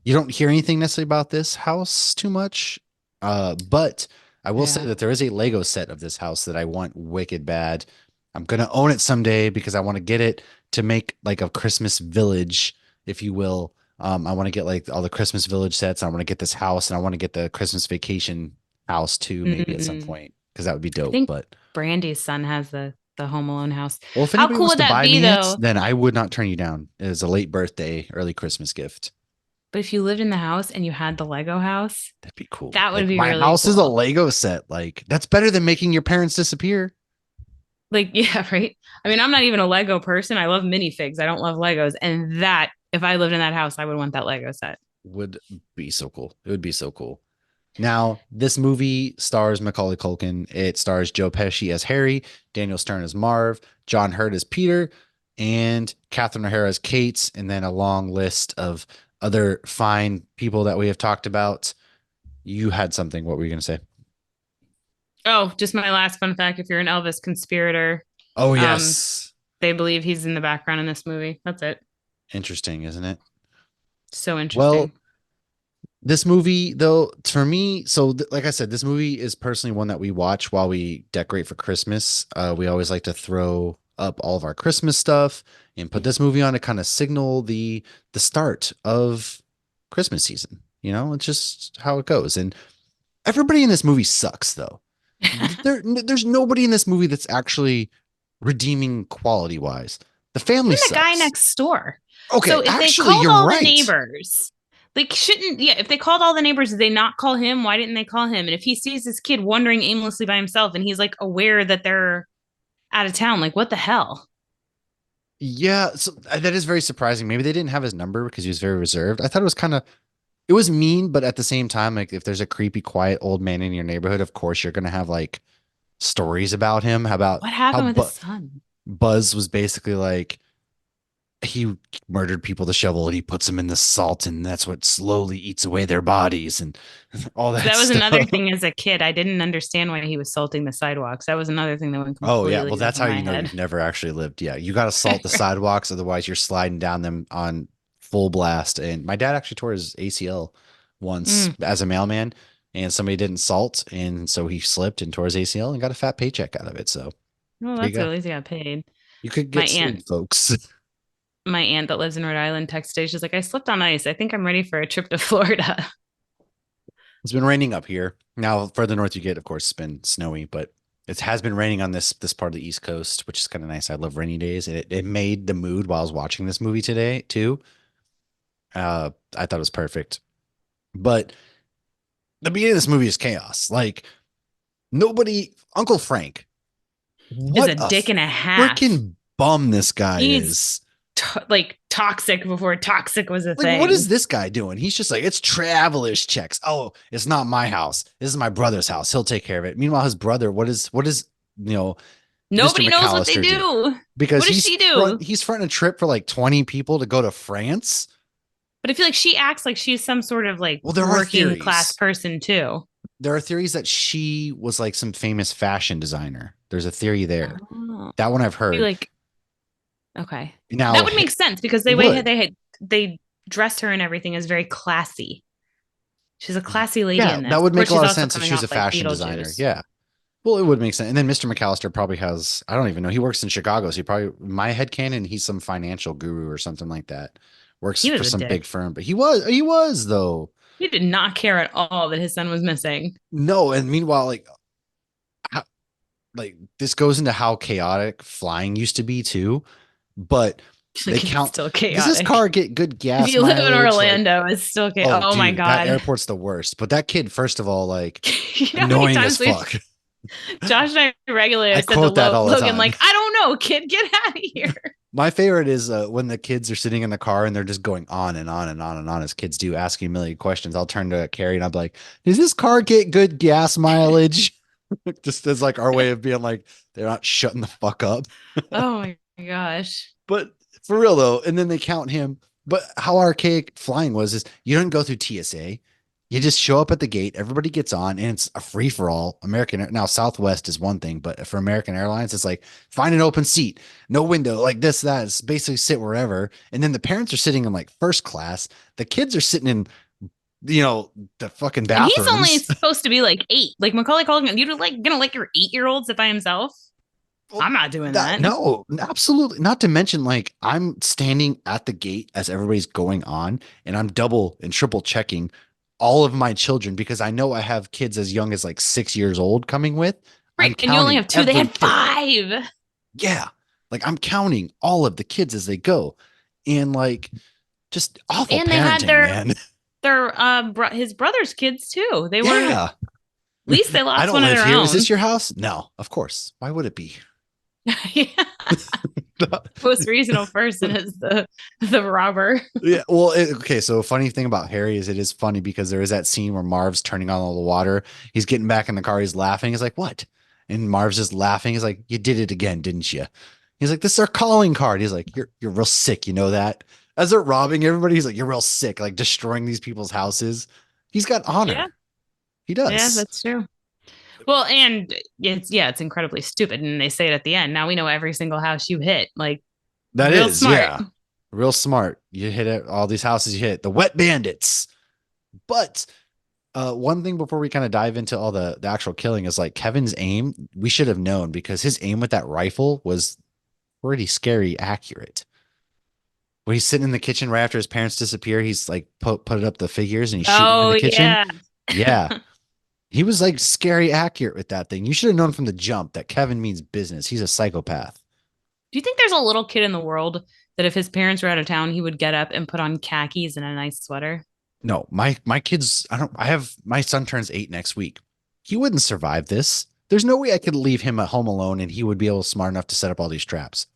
you don't hear anything necessarily about this house too much. But I will say Yeah. that there is a Lego set of this house that I want wicked bad. I'm gonna own it someday because I want to get it to make like a Christmas village, if you will. I want to get like all the Christmas village sets. I want to get this house, and I want to get the Christmas vacation house too, maybe at some Mm, point, because that would be I dope. think But Brandy's son has the Home Alone house. well, if How anybody cool wants would to that buy be me it, though? then I would not turn you down as a late birthday, early Christmas gift. But if you lived in the house and you had the Lego house, That'd be cool. that would Like be my really house is a cool. Lego set. Like that's better than making your parents disappear. Like, yeah, right. I mean, I'm not even a Lego person. I love minifigs. I don't love Legos. And that, if I lived in that house, I would want that Lego set. Would be so cool. It would be so cool. Now, this movie stars Macaulay Culkin. It stars Joe Pesci as Harry, Daniel Stern as Marv, John Hurt as Peter, and Catherine O'Hara as Kate, and then a long list of other fine people that we have talked about. You had something. What were you going to say? Oh, just my last fun fact. If you're an Elvis conspirator, Oh, um, yes. they believe he's in the background in this movie. That's it. Interesting, isn't it? So Well, interesting. this movie, though, for me, so like I said, this movie is personally one that we watch while we decorate for Christmas. We always like to throw up all of our Christmas stuff and put this movie on to kind of signal the start of Christmas season. It's just how it goes. And everybody in this movie sucks, though. There's nobody in this movie that's actually redeeming quality wise. The family Even the guy sucks. next door. Okay, So if they actually, called you're all the right. neighbors, like shouldn't yeah, if they called all the neighbors, did they not call him? Why didn't they call him? And if he sees this kid wandering aimlessly by himself and he's like aware that they're out of town, like what the hell? Yeah, so that is very surprising. Maybe they didn't have his number because he was very reserved. I thought it was mean, but at the same time, like if there's a creepy, quiet old man in your neighborhood, of course you're gonna have like stories about him. How about What how happened with his son? Buzz was basically like he murdered people with a shovel and he puts them in the salt, and that's what slowly eats away their bodies and all that That was another stuff. thing as a kid. I didn't understand why he was salting the sidewalks. That was another thing that went Oh yeah, well completely that's over how my you know head. you've never actually lived. Yeah, you got to salt the sidewalks, otherwise you're sliding down them on full blast. And my dad actually tore his ACL once Mm. as a mailman, and somebody didn't salt, and so he slipped and tore his ACL and got a fat paycheck out of it. So Well, there you that's good. go. At least he got paid. You could My get sued, aunt, folks. my aunt that lives in Rhode Island texted. She's like, I slipped on ice. I think I'm ready for a trip to Florida. It's been raining up here. Now, further north you get, of course, it's been snowy, but it has been raining on this part of the East Coast, which is kind of nice. I love rainy days, and it made the mood while I was watching this movie today too. I thought it was perfect. But the beginning of this movie is chaos. Like nobody, Uncle Frank, Is what a a dick and a half. freaking bum this guy He's is. like toxic before toxic was a Like, what is thing. this guy doing? He's just like, it's traveler's checks. Oh, it's not my house. This is my brother's house. He'll take care of it. Meanwhile, his brother, what is, you know, Mr. Nobody knows what they McAllister do? do. Because What does she do? he's fronting a trip for like 20 people to go to France. But I feel like she acts like she's some sort of like Well, there are working class theories. person too. There are theories that she was like some famous fashion designer. There's a theory there. Oh, That one I've I feel heard. like okay, that Now, would make sense because it they way would. they dressed her and everything is very classy. She's a classy lady Yeah, in that this. would Of make course, a she's lot of also sense if coming she was a off like fashion designer. Beetlejuice. Yeah. Well, it would make sense. And then Mr. McAllister probably has, I don't even know. He works in Chicago. So he probably, my head canon, he's some financial guru or something like that. Works He for was a some big dick. firm. But he was though. He did not care at all that his son was missing. No. And meanwhile, like, how, like this goes into how chaotic flying used to be too. But they Like it's count, still does this chaotic. car get good If gas you live in mileage? Like, Orlando, it's still chaotic. oh, Oh my dude, that god. airport's the worst. But that kid, first of all, like, You know how many annoying as times we've fuck. Josh and I regularly I said to quote that all the Logan, time. like, I don't know, kid, get out of here. My favorite is when the kids are sitting in the car and they're just going on and on and on and on as kids do, asking a million questions. I'll turn to Carrie and I'll be like, "Does this car get good gas mileage?" Just as like our way of being like, they're not shutting the fuck up. Oh my gosh. But for real though, and then they count him. But how archaic flying was is you don't go through TSA. You just show up at the gate, everybody gets on, and it's a free for all. Now Southwest is one thing, but for American Airlines, it's like find an open seat, no window, like this, that. It's basically sit wherever. And then the parents are sitting in like first class. The kids are sitting in, the fucking And he's only bathrooms. supposed to be like 8. Like Macaulay Culkin, you're like gonna let your 8-year-old sit by himself? Well, I'm not doing that that. no, absolutely. Not to mention, like I'm standing at the gate as everybody's going on, and I'm double and triple checking all of my children because I know I have kids as young as like 6 years old coming with. I'm Right. And you only counting have 2. They every had kid. 5. Yeah. Like I'm counting all of the kids as they go. And like just awful And they had parenting, man. his brother's kids too. They were at Yeah. least they I lost don't one of live their here. Is this own. your house? No, of course. Why would it be? Yeah. Most reasonable person is the robber. Yeah, well, okay. So, funny thing about Harry is it is funny because there is that scene where Marv's turning on all the water. He's getting back in the car. He's laughing. He's like, "What?" And Marv's just laughing. He's like, "You did it again, didn't you?" He's like, "This is our calling card." He's like, "You're real sick. You know that?" As they're robbing everybody, he's like, "You're real sick, like destroying these people's houses." He's got Yeah. honor. He Yeah, does. that's true. Well, and it's incredibly stupid. And they say it at the end. Now we know every single house you hit. Like That real is, smart. yeah, real smart. You hit it. All these houses you hit the wet bandits. But one thing before we kind of dive into all the actual killing is like Kevin's aim. We should have known because his aim with that rifle was pretty scary accurate. When he's sitting in the kitchen right after his parents disappear, he's like put up the figures and he's shooting them in Oh the kitchen. yeah. Yeah, he was like scary accurate with that thing. You should have known from the jump that Kevin means business. He's a psychopath. Do you think there's a little kid in the world that if his parents were out of town, he would get up and put on khakis and a nice sweater? No, my kids. I have my son turns 8 next week. He wouldn't survive this. There's no way I could leave him at home alone and he would be able smart enough to set up all these traps.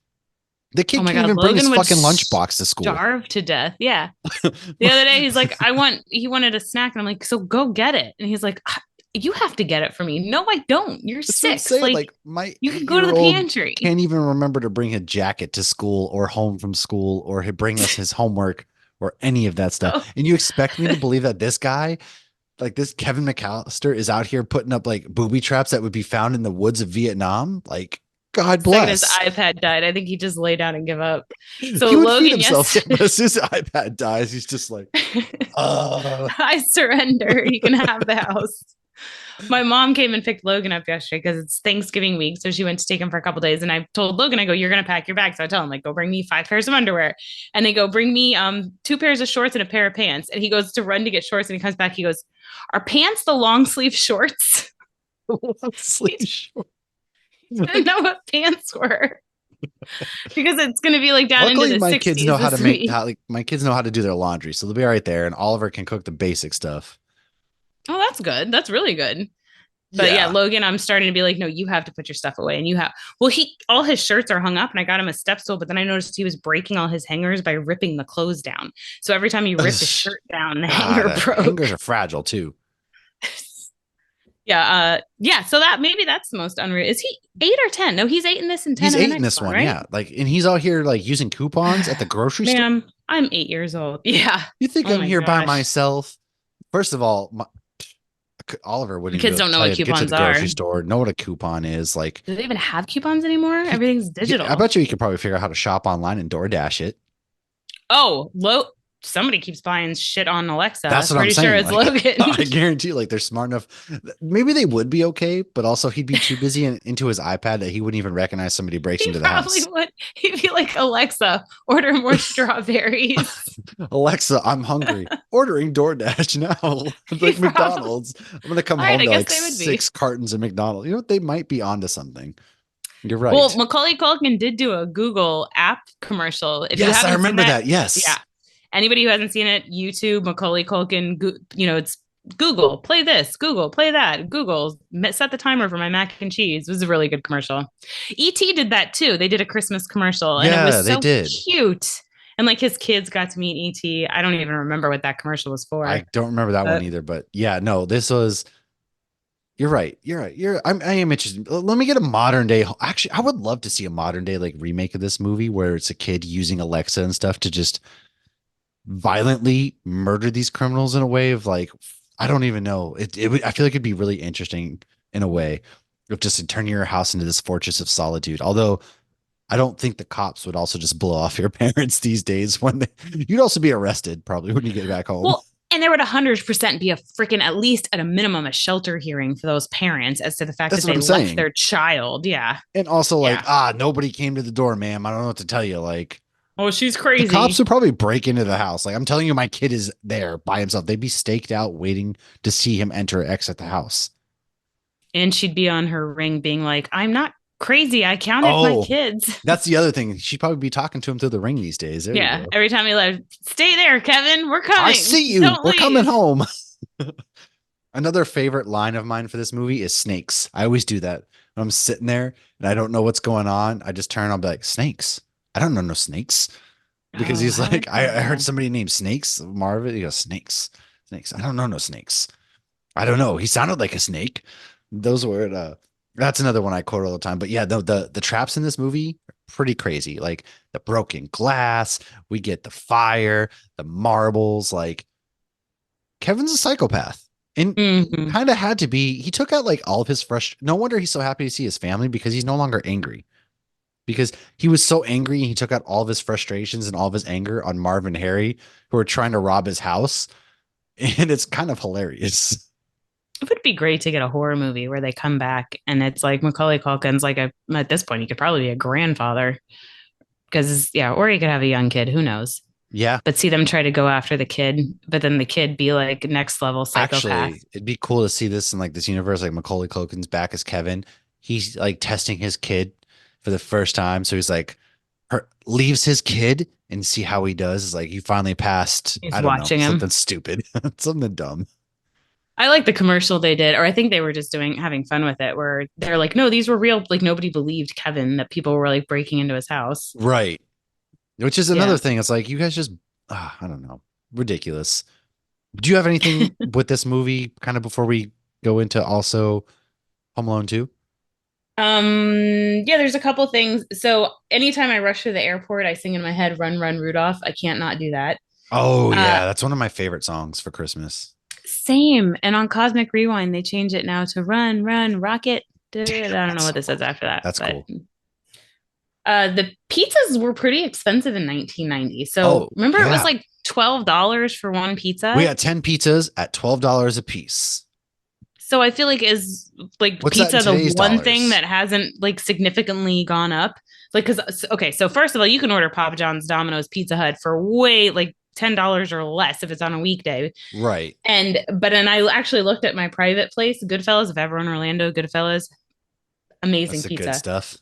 The Oh kid my can't God, even bring his Logan would fucking lunchbox to school. starve to death. Yeah. The other day, he's like, he wanted a snack. And I'm like, so go get it. And he's like, you have to get it for me. No, I don't. You're That's what I'm 6. saying. Like, Like my you can eight go to year the old pantry. can't even remember to bring a jacket to school or home from school or bring us his homework or any of that stuff. Oh, And you expect me to believe that this guy, like this Kevin McAllister, is out here putting up like booby traps that would be found in the woods of Vietnam? Like, God second his bless. iPad died, I think he just lay down and give up. He So would feed Logan, himself, yes. but as soon as the iPad dies, he's just like, I surrender. You can have the house. My mom came and picked Logan up yesterday because it's Thanksgiving week. So she went to take him for a couple days. And I told Logan, I go, you're going to pack your bag. So I tell him, like, go bring me 5 pairs of underwear. And they go, bring me 2 pairs of shorts and a pair of pants. And he goes to run to get shorts. And he comes back. He goes, are pants the long sleeve shorts? sleep He short. didn't know what pants were because it's going to be like down into Luckily, the my kids know 60s how to this make week. how like my kids know how to do their laundry, so they'll be right there. And Oliver can cook the basic stuff. Oh, that's good. That's really good. But yeah, Yeah. Logan, I'm starting to be like, no, you have to put your stuff away. And you have, well, all his shirts are hung up and I got him a step stool, but then I noticed he was breaking all his hangers by ripping the clothes down. So every time he ripped a shirt down, the hanger God, broke. hangers are fragile too. Yeah. Yeah. So maybe that's the most unreal. Is he 8 or 10? No, he's 8 in this and 10 He's in the 8 in next this one, one, right? yeah. Like, and he's out here like using coupons at the grocery store. Ma'am, I'm 8 years old. Yeah. You think Oh I'm my here by gosh. myself? First of all, Oliver The wouldn't even be kids able to don't know tell what you to get to coupons the are. grocery store, know what a coupon is. Like, Do they even have coupons anymore? Everything's I digital. bet you could probably figure out how to shop online and DoorDash it. Oh, somebody keeps buying shit on Alexa. That's what I'm Pretty sure saying. it's Like, Logan. I guarantee, like, they're smart enough. Maybe they would be okay, but also he'd be too busy into his iPad that he wouldn't even recognize somebody breaks He into the probably house. would. He'd be like, Alexa, order more strawberries. Alexa, I'm hungry. Ordering DoorDash now. He Like probably. McDonald's. I'm gonna come All right, home I to guess like they would be. 6 cartons of McDonald's. You know what? They might be onto something. You're Well, right. Macaulay Culkin did do a Google app commercial. If you Yes, I haven't seen remember that, that. Yes. yeah. Anybody who hasn't seen it, YouTube, Macaulay Culkin, it's Google, play this, Google, play that, Google, set the timer for my mac and cheese. It was a really good commercial. E.T. did that too. They did a Christmas commercial and it Yeah, was they so did. cute. And like his kids got to meet E.T. I don't even remember what that commercial was I for. don't remember that one But either, but yeah, no, this was. You're right. You're right. I am interested. Let me get a modern day. Actually, I would love to see a modern day like remake of this movie where it's a kid using Alexa and stuff to just violently murder these criminals in a way of like I don't even know. I feel like it'd be really interesting in a way of just turning your house into this fortress of solitude. Although I don't think the cops would also just blow off your parents these days you'd also be arrested probably when you get back home. well, and there would 100% be a freaking, at least at a minimum, a shelter hearing for those parents as to the fact That's that what they I'm left saying. their child. Yeah. And also like, Yeah. nobody came to the door, ma'am. I don't know what to tell you. Like Oh, she's the cops crazy. would probably break into the house. Like I'm telling you, my kid is there by himself. They'd be staked out waiting to see him enter or exit the house. And she'd be on her ring being like, I'm not crazy. I counted my Oh, kids. that's the other thing. She'd probably be talking to him through the ring these days. There you Yeah. go. Every time he left, stay there, Kevin. We're I coming. see you. Don't We're coming leave. home. Another favorite line of mine for this movie is snakes. I always do that. When I'm sitting there and I don't know what's going on, I just turn, I'll be like, snakes. I don't know no snakes. Because Oh, he's how like, I heard adorable. somebody named Snakes, Marvin. He goes, Snakes. Snakes. I don't know no snakes. I don't know. He sounded like a snake. Those were that's another one I quote all the time. But yeah, the traps in this movie are pretty crazy. Like the broken glass, we get the fire, the marbles, like Kevin's a psychopath. And Hmm. kind of had to be. He took out like all of his fresh. No wonder he's so happy to see his family because he's no longer angry. Because he was so angry, he took out all of his frustrations and all of his anger on Marv and Harry, who were trying to rob his house. And it's kind of hilarious. It would be great to get a horror movie where they come back and it's like Macaulay Culkin's like at this point, he could probably be a grandfather because, yeah, or he could have a young kid. Who knows? Yeah, But see them try to go after the kid, but then the kid be like next level psychopath. actually, it'd be cool to see this in like this universe. Like Macaulay Culkin's back as Kevin. He's like testing his kid for the first time. So he's like, leaves his kid and see how he does. It's like he finally passed, He's I don't know, watching him. something stupid, something dumb. I like the commercial they did, or I think they were just doing having fun with it, where they're like, no, these were real. Like nobody believed Kevin that people were like breaking into his house. Right. Which is another Yeah. thing. It's like you guys just, I don't know, ridiculous. Do you have anything with this movie kind of before we go into also Home Alone 2? Yeah, there's a couple things. So anytime I rush through the airport, I sing in my head, run, run, Rudolph. I can't not do that. Oh Uh, yeah, that's one of my favorite songs for Christmas. Same. And on Cosmic Rewind, they change it now to run, run, rocket. I Damn, don't know that's what so this is cool. after that, That's but cool. the pizzas were pretty expensive in 1990. So Oh remember, it was yeah. like $12 for one We pizza. got 10 pizzas at $12 a piece. So I feel like is like What's that in pizza the today's one thing dollars? that hasn't like significantly gone up? Like, because okay, so first of all, you can order Papa John's, Domino's, Pizza Hut for way like $10 or less if it's on a weekday. Right. And I actually looked at my private place, Goodfellas. If ever in Orlando, Goodfellas, That's amazing the good pizza. stuff.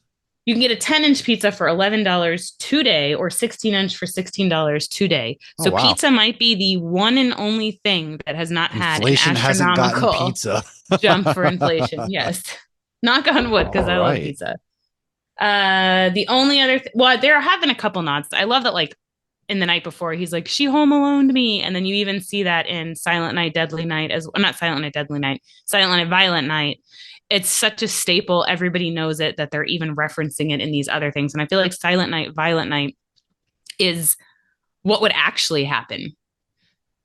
You can get a 10-inch pizza for $11 today or 16-inch for $16 today. Oh So wow. pizza might be the one and only thing that has not had an Inflation hasn't gotten astronomical pizza. jump for inflation. Yes. Knock on wood, because All I love right. pizza. The only other well, there have been a couple nods. I love that like in the night before, he's like, she home alone to me. And then you even see that in Silent Night, Deadly Night as well, not Silent Night, Deadly Night, Silent Night, Violent Night. It's such a staple. Everybody knows it that they're even referencing it in these other things. And I feel like Silent Night, Violent Night is what would actually happen.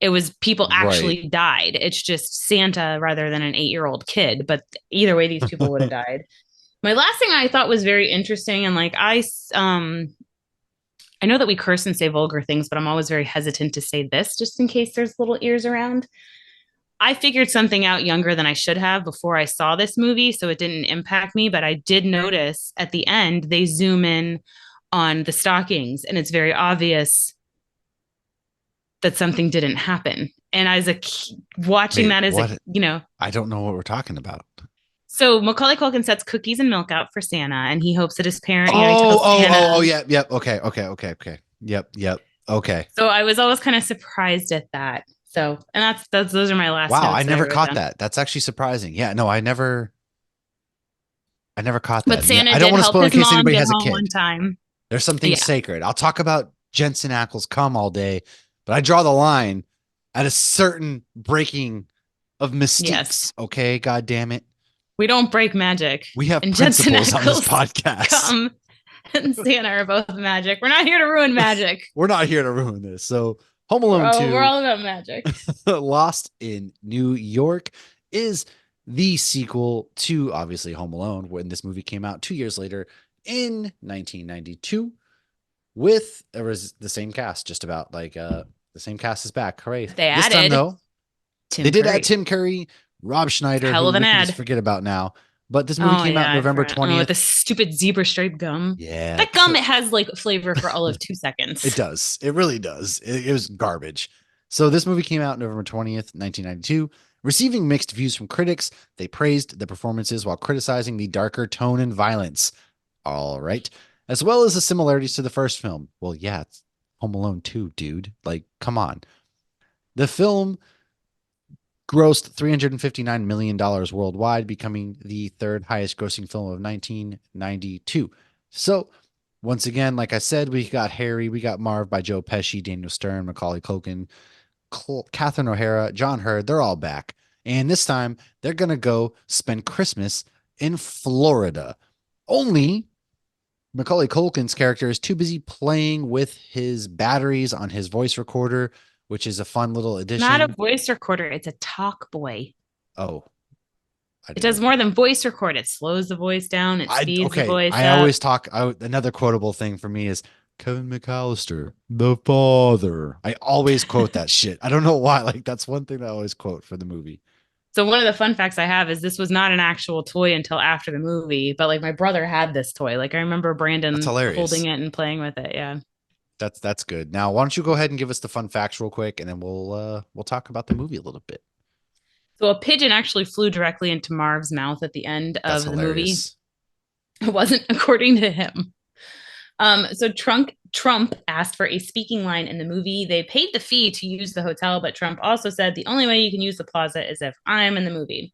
It was people Right. actually died. It's just Santa rather than an 8-year-old kid. But either way, these people would have died. My last thing I thought was very interesting, and like I know that we curse and say vulgar things, but I'm always very hesitant to say this just in case there's little ears around. I figured something out younger than I should have before I saw this movie, so it didn't impact me. But I did notice at the end they zoom in on the stockings, and it's very obvious that something didn't happen. And as a watching Wait, that as a what? you know, I don't know what we're talking about. so Macaulay Culkin sets cookies and milk out for Santa, and he hopes that his parent, he Oh, tells oh, oh, oh, Santa. yeah, yep. Okay, okay, okay, okay. Yep, yep. Okay. So I was always kind of surprised at that. So, and that's those are my last Wow, I notes that I never wrote caught down. that. That's actually surprising. Yeah, no, I never caught But that. And yeah, Santa I don't did want to help spoil in his case mom anybody get has a home on kid. time. There's something Yeah. sacred. I'll talk about Jensen Ackles come all day, but I draw the line at a certain breaking of mystiques. Yes. Okay, god damn it. We don't break magic. We have And Jensen principles on this Ackles podcast. come and Santa are both magic. We're not here to ruin magic. We're not here to ruin this. So, Home Alone We're 2 all about magic. Lost in New York is the sequel to obviously Home Alone when this movie came out 2 years later in 1992 with it was the same cast just about like the same cast is back. Hooray. They This time added though, they Tim did add Curry. Tim Curry, Rob Schneider Hell who of an we can just ad. forget about now. But this movie Oh came out yeah, I November forgot. Oh, with 20th. the stupid zebra stripe gum. Yeah. That gum it has like flavor for all of 2 seconds. It does. It really does. It was garbage. So this movie came out November 20th, 1992, receiving mixed views from critics. They praised the performances while criticizing the darker tone and violence. All right. As well as the similarities to the first film. Well, yeah, it's Home Alone 2, dude. Like, come on. The film grossed $359 million worldwide, becoming the third highest grossing film of 1992. So, once again, like I said, we got Harry, we got Marv by Joe Pesci, Daniel Stern, Macaulay Culkin, Catherine O'Hara, John Hurd. They're all back. And this time, they're going to go spend Christmas in Florida. Only Macaulay Culkin's character is too busy playing with his batteries on his voice recorder, which is a fun little Not a addition. voice recorder, it's a talk boy. Oh, I It didn't does know. more than voice record. It slows the voice down, it I speeds the okay. voice I up. always talk. Another quotable thing for me is Kevin McAllister, the father. I always quote that shit. I don't know why. Like that's one thing that I always quote for the movie. So one of the fun facts I have is this was not an actual toy until after the movie, but like my brother had this toy. Like I remember That's Brandon holding hilarious. it and playing with it. Yeah. That's good. Now, why don't you go ahead and give us the fun facts real quick, and then we'll talk about the movie a little bit. So a pigeon actually flew directly into Marv's mouth at the end That's of the movie. hilarious. It wasn't according to him. So Trump asked for a speaking line in the movie. They paid the fee to use the hotel, but Trump also said the only way you can use the plaza is if I'm in the movie.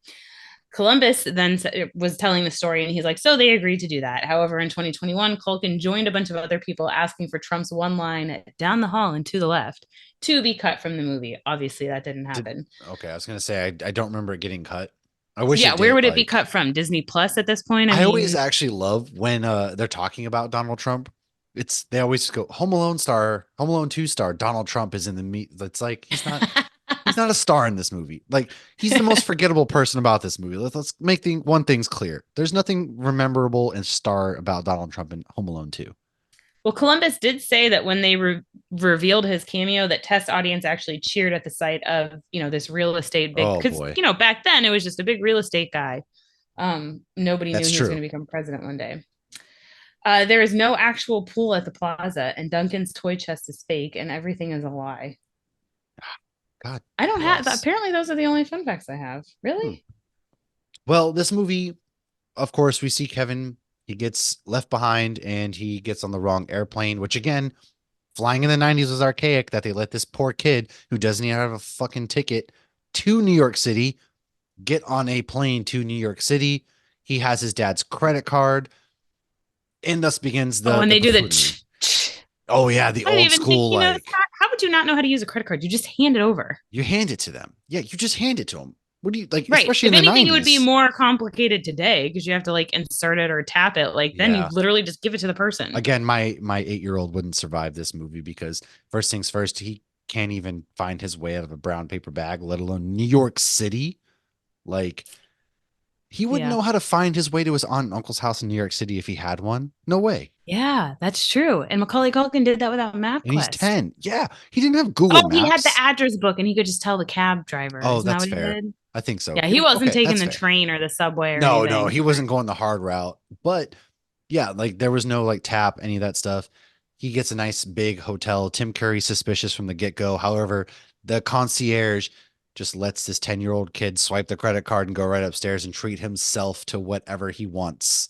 Columbus then was telling the story, and he's like, so they agreed to do that. However, in 2021, Culkin joined a bunch of other people asking for Trump's one line down the hall and to the left to be cut from the movie. Obviously, that didn't Did happen. okay. I was gonna say I don't remember it getting cut. I wish Yeah, it where did. would it be Like cut from? Disney Plus at this point? I I always mean, actually love when they're talking about Donald Trump. It's they always go Home Alone 2 star Donald Trump is in the meet. It's like he's not a star in this movie. Like he's the most forgettable person about this movie. Let's make one thing's clear. There's nothing memorable and star about Donald Trump in Home Alone 2. well, Columbus did say that when they revealed his cameo, that test audience actually cheered at the sight of this real estate big Oh because boy. back then it was just a big real estate guy. Nobody knew That's he was true. going to become president one day. There is no actual pool at the plaza, and Duncan's toy chest is fake, and everything is a lie. God I don't have. bless. Apparently, those are the only fun facts I have. Hmm. Really? Well, this movie, of course, we see Kevin. He gets left behind and he gets on the wrong airplane, which again, flying in the 90s was archaic that they let this poor kid who doesn't even have a fucking ticket to New York City get on a plane to New York City. He has his dad's credit card, and thus begins Oh, the and the they do the. buffoonery. Oh yeah, the I don't old even think school you know. like How would you not know how to use a credit card? You just hand it over. you hand it to them. Yeah, you just hand it to them. What do you like? Right. Especially If in the anything, it would be 90s. more complicated today because you have to like insert it or tap it. Like then you Yeah. literally just give it to the person. Again, my 8-year-old wouldn't survive this movie because first things first, he can't even find his way out of a brown paper bag, let alone New York City. Like he wouldn't Yeah. know how to find his way to his aunt and uncle's house in New York City if he had one. No way. Yeah, that's true. And Macaulay Culkin did that without And he's MapQuest. 10. Yeah. He didn't have Google Oh, he had the Maps. address book and he could just tell the cab driver. Oh, Isn't that that's what he fair. did? I think so. Yeah, he wasn't Okay, taking that's the fair. train or the subway or No, no, anything. he wasn't going the hard route. But yeah, like there was no like tap, any of that stuff. He gets a nice big hotel. Tim Curry's suspicious from the get-go. However, the concierge just lets this 10-year-old kid swipe the credit card and go right upstairs and treat himself to whatever he wants.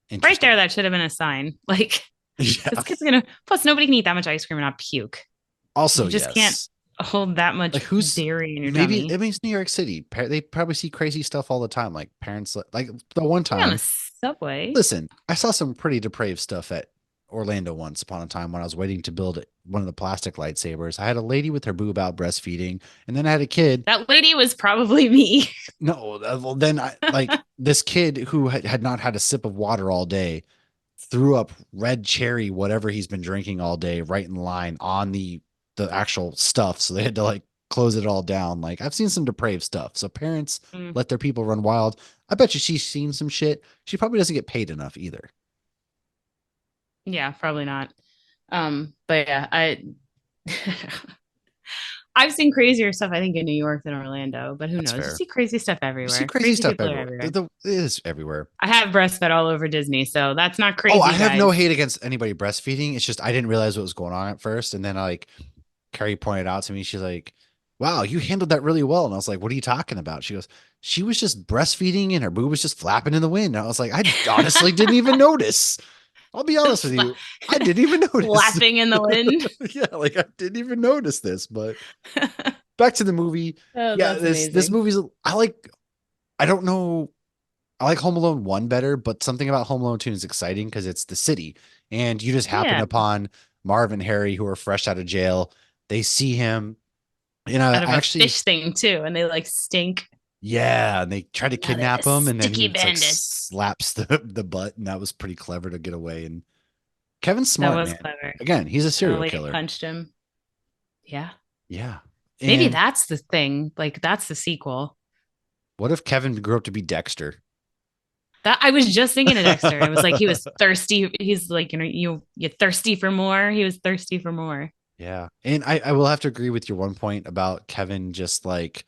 Right Interesting. there, that should have been a sign. Like, Yeah. this kid's gonna, plus, nobody can eat that much ice cream and not puke. Also, You just can't yes. hold that Like much who's dairy in your maybe tummy. it means New York City. They probably see crazy stuff all the time. Like parents, like the one Maybe on the time. subway. Listen, I saw some pretty depraved stuff at Orlando once upon a time when I was waiting to build one of the plastic lightsabers. I had a lady with her boob out breastfeeding, and then I had a kid. That lady was probably me. No, well, then I like this kid who had not had a sip of water all day threw up red cherry, whatever he's been drinking all day, right in line on the actual stuff. So they had to like close it all down. Like I've seen some depraved stuff. So parents Mm, let their people run wild. I bet you she's seen some shit. She probably doesn't get paid enough either. yeah, probably not. But yeah, I've seen crazier stuff, I think, in New York than Orlando, but who That's knows? You fair. see crazy stuff You see everywhere. crazy Crazy stuff people are everywhere. everywhere. It is everywhere. I have breastfed all over Disney, so that's not Oh, I crazy, have no guys. hate against anybody breastfeeding. It's just I didn't realize what was going on at first. And then like Carrie pointed out to me, she's like, wow, you handled that really well. And I was like, what are you talking about? She goes, she was just breastfeeding and her boob was just flapping in the wind. And I was like, I honestly didn't even notice. I'll be honest with you. I didn't even notice. Flapping in the wind. Yeah, like I didn't even notice this. But back to the movie. Oh, Yeah, that's this amazing. movie's I don't know. I like Home Alone 1 better, but something about Home Alone 2 is exciting because it's the city. And you just happen Yeah, upon Marv and Harry who are fresh out of jail. They see him. out of I a actually, fish thing too, and they like stink. yeah, and they try to Oh, they're the kidnap him, and then sticky he like bandits. slaps the butt, and that was pretty clever to get away. And Kevin's That smart, was man. clever. Again, he's a And the serial lady killer. punched him. Yeah. Yeah. Maybe And that's the thing. Like that's the sequel. what if Kevin grew up to be Dexter? That I was just thinking of Dexter. It was like he was thirsty. He's like, you thirsty for more. He was thirsty for more. Yeah. And I will have to agree with your one point about Kevin just like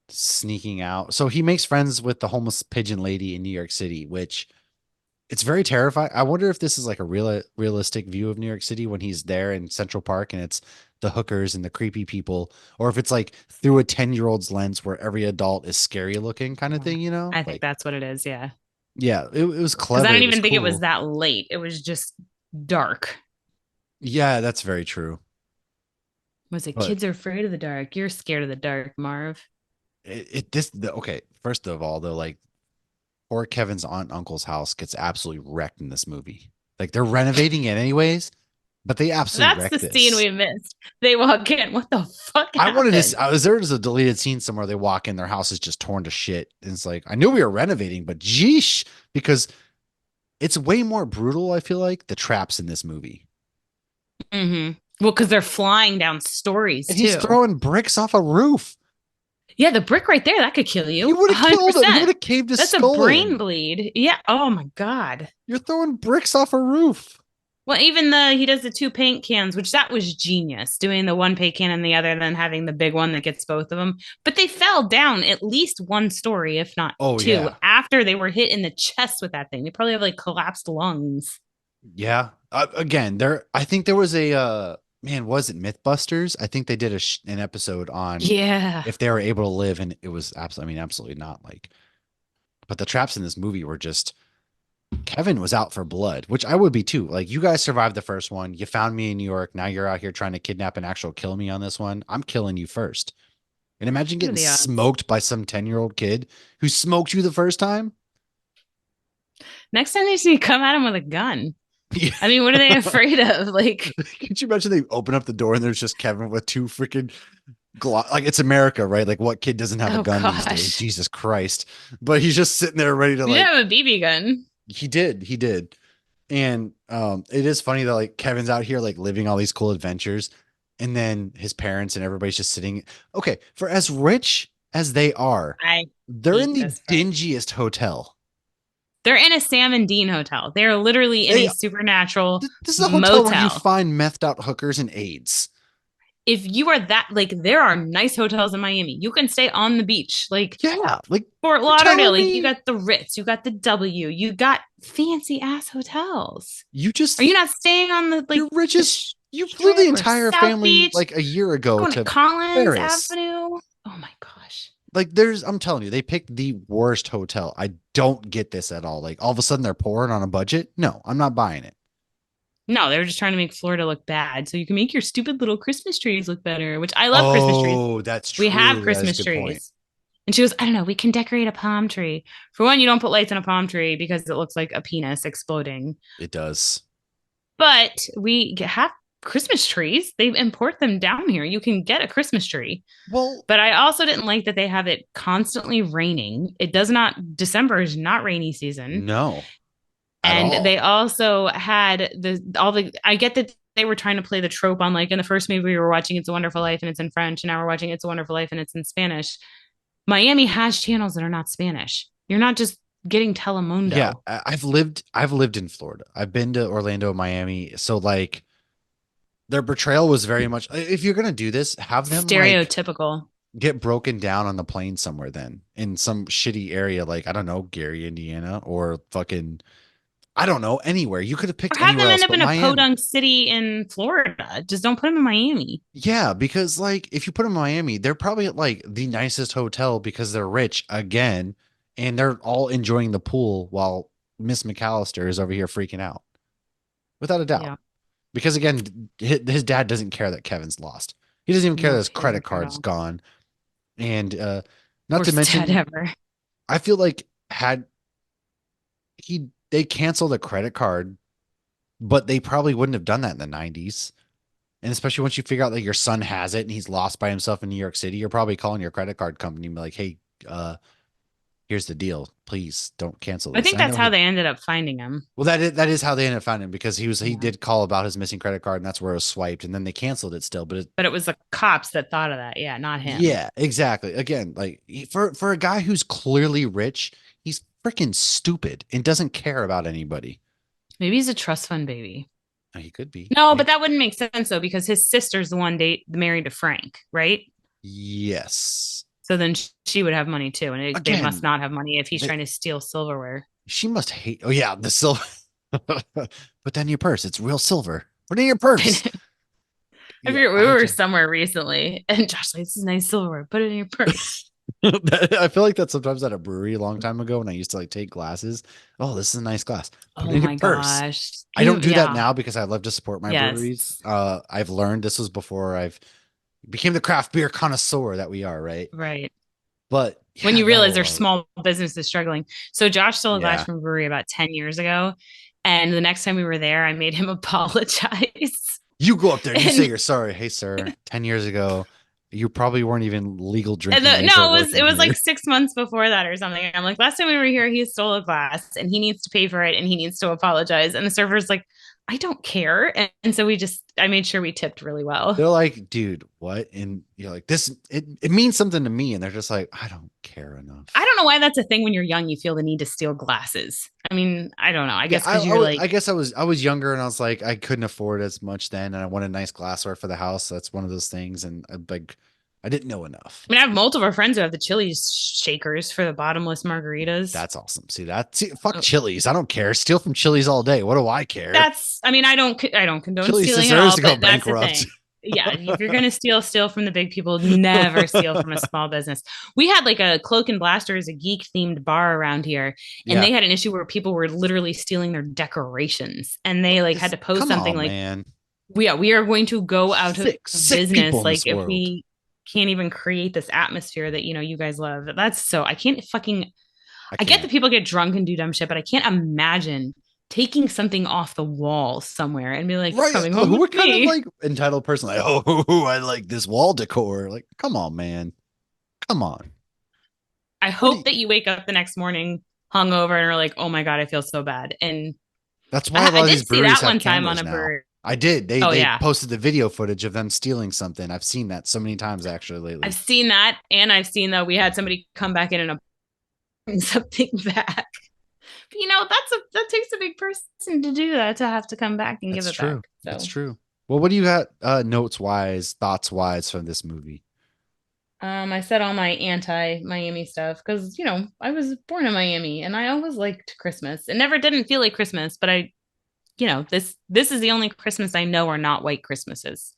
sneaking out. So he makes friends with the homeless pigeon lady in New York City, which it's very terrifying. I wonder if this is like a realistic view of New York City when he's there in Central Park and it's the hookers and the creepy people, or if it's like through a 10-year-old's lens where every adult is scary looking kind of Yeah. thing, you know? I think Like, that's what it is. Yeah. yeah, it was Because I clever. don't It was even think it was cool. that late. It was just dark. Yeah, that's very true. Was it But kids are afraid of the dark? You're scared of the dark, Marv. okay, first of all, though, like poor Kevin's aunt and uncle's house gets absolutely wrecked in this movie. Like they're renovating it anyways, but they absolutely That's wreck the scene this. we missed. They walk in. What the fuck I wanted happened? to. I was there. Was a deleted scene somewhere. They walk in, their house is just torn to shit. And it's like I knew we were renovating, but geesh, because it's way more brutal. I feel like the traps in this movie, Mm-hmm. Well, because they're flying down stories and he's too. throwing bricks off a roof. Yeah, the brick right there, that could kill He you. would have killed him. He would 100%. have caved his That's a skull brain in. bleed. Yeah. Oh my God. You're throwing bricks off a roof. Well, even he does the two paint cans, which that was genius, doing the one paint can and the other, then having the big one that gets both of them. But they fell down at least one story, if not Oh two, yeah, after they were hit in the chest with that thing. They probably have like collapsed lungs. yeah. Again, there. I think there was a man. Was it MythBusters? I think they did an episode on Yeah. if they were able to live, and it was absolutely. I mean, absolutely not like. But the traps in this movie were just Kevin was out for blood, which I would be too. Like you guys survived the first one. You found me in New York. Now you're out here trying to kidnap and actual kill me on this one. I'm killing you first. And imagine What are getting the odds? smoked by some 10-year-old kid who smoked you the first time. Next time they see you come at him with a gun. Yeah. I mean, what are they afraid of? Like, Could you imagine they open up the door and there's just Kevin with two freaking like it's America, right? Like what kid doesn't have a oh gun these days? gosh. Jesus Christ. But he's just sitting there ready to We should like have a BB gun. he did. And it is funny that like Kevin's out here like living all these cool adventures, and then his parents and everybody's just sitting. Okay, for as rich as they are, I they're in hate the this part. dingiest hotel. They're in a Sam and Dean hotel. They're literally in They a supernatural this is a hotel where you motel. find methed out hookers and AIDS. If you are that, like, there are nice hotels in Miami. You can stay on the beach. Like Yeah, like Fort you're Lauderdale, telling like you me got the Ritz, you got the W, you got fancy ass hotels. you Are you just not staying on you're rich the as you flew the strip or entire South family Beach? like a year ago Going to to Collins Paris. Avenue? Oh my gosh. Like I'm telling you, they picked the worst hotel. I don't get this at all. Like all of a sudden they're pouring on a budget. No, I'm not buying it. No, they were just trying to make Florida look bad. So you can make your stupid little Christmas trees look better, which I love Christmas trees. Oh, that's We have true. That is a Christmas good point. trees. And she goes, I don't know, we can decorate a palm tree. For one, you don't put lights on a palm tree because it looks like a penis exploding. It does. But we have Christmas trees. They import them down here. You can get a Christmas tree. Well, But I also didn't like that they have it constantly raining. It does not, December is not rainy season. no, at And they all. also had I get that they were trying to play the trope on like in the first movie we were watching It's a Wonderful Life and it's in French, and now we're watching It's a Wonderful Life and it's in Spanish. Miami has channels that are not Spanish. You're not just getting Yeah, Telemundo. I've lived in Florida. I've been to Orlando, Miami. So like their portrayal was very much if you're gonna do this, have them like Stereotypical. get broken down on the plane somewhere then in some shitty area like I don't know, Gary, Indiana, or fucking I don't know, anywhere. You could have Or picked have anywhere them else end up but in a Miami. podunk city in Florida. Just don't put them in Miami. Yeah, because like if you put them in Miami, they're probably at like the nicest hotel because they're rich again, and they're all enjoying the pool while Miss McAllister is over here freaking out. Without a doubt. Yeah. Because again, his dad doesn't care that Kevin's lost. He doesn't even care that No, his he doesn't credit care at card's all. gone. And not to Worst dad mention, ever. I feel like had they canceled a credit card, but they probably wouldn't have done that in the 90s. And especially once you figure out that your son has it and he's lost by himself in New York City, you're probably calling your credit card company and be like, hey, uh, here's the deal. Please don't cancel I this. think I that's know how he, they ended up finding him. well, that is how they ended up finding him because he Yeah. did call about his missing credit card and that's where it was swiped and then they canceled it still. But But it was the cops that thought of that. Yeah, not him. yeah, exactly. Again, like for a guy who's clearly rich, he's freaking stupid and doesn't care about anybody. Maybe he's a trust fund baby. He could be. No, but that wouldn't make sense though, because his sister's the one date married to Frank, right? Yes. So then she would have money too, and they must Again, not have money if he's th- trying to steal silverware. she must hate. Oh yeah, the silver. Put that in your purse. It's real silver. Put it in your purse. I Yeah, forget we were somewhere recently, and Josh like, "This is nice silverware. Put it in your purse." I feel like that sometimes at a brewery a long time ago when I used to like take glasses. Oh, this is a nice glass. Put it Oh in your my purse. gosh! I don't do that Yeah. now because I love to support my Yes. breweries. I've learned this was before I've became the craft beer connoisseur that we are, right? Right. But When yeah, you realize no, there's small businesses struggling. So Josh stole a glass yeah. from a brewery about 10 years ago. And the next time we were there, I made him apologize. You go up there and you say And you're sorry. Hey, sir, 10 years ago, you probably weren't even legal And drinking age or no, working it was like here. 6 months before that or something. I'm like, last time we were here, he stole a glass and he needs to pay for it and he needs to apologize. And the server's like, I don't care. And so I made sure we tipped really well. They're like, dude, what? And you're like, it means something to me. And they're just like, I don't care I enough. don't know why that's a thing when you're young. You feel the need to steal glasses. I mean, I don't know. I Yeah, guess because you're like, I guess I was younger and I was like, I couldn't afford as much then. And I wanted nice glassware for the house. So that's one of those things. And I didn't know enough. I mean, I have multiple friends who have the Chili's shakers for the bottomless margaritas. That's awesome. Fuck Chili's. I don't care. Steal from Chili's all day. What do I care? I mean, I don't condone Chili's stealing at deserves all, to go but that's the bankrupt. thing. Yeah, if you're gonna steal from the big people. Never steal from a small business. We had like a Cloak and Blasters, a geek themed bar around here, and Yeah. they had an issue where people were literally stealing their decorations, and they like had to post Come something on, like, man. we are going to go out of Sick people business, in like this if world. we can't even create this atmosphere that you guys love. That's so I can't fucking I I get that can't. people get drunk and do dumb shit, but I can't imagine taking something off the wall somewhere and be like, Right. coming home with What kind of me. like entitled person like, oh, I like this wall decor. Like, come on, man. Come on. I What do hope you, that you wake up the next morning hungover and are like, oh my God, I feel so bad. And that's why a lot I of these did see breweries that have one time on cameras a now. bird. I did. They Oh, they yeah. posted the video footage of them stealing something. I've seen that so many times actually I've lately. seen that. And I've seen that we had somebody come back in and bring something back. But, that takes a big person to do that, to have to come back and give That's it back. true. That's So, true. Well, what do you got notes wise, thoughts wise from this movie? I said all my anti-Miami stuff because, I was born in Miami and I always liked Christmas. It never didn't feel like Christmas, but this is the only Christmas I know are not white Christmases.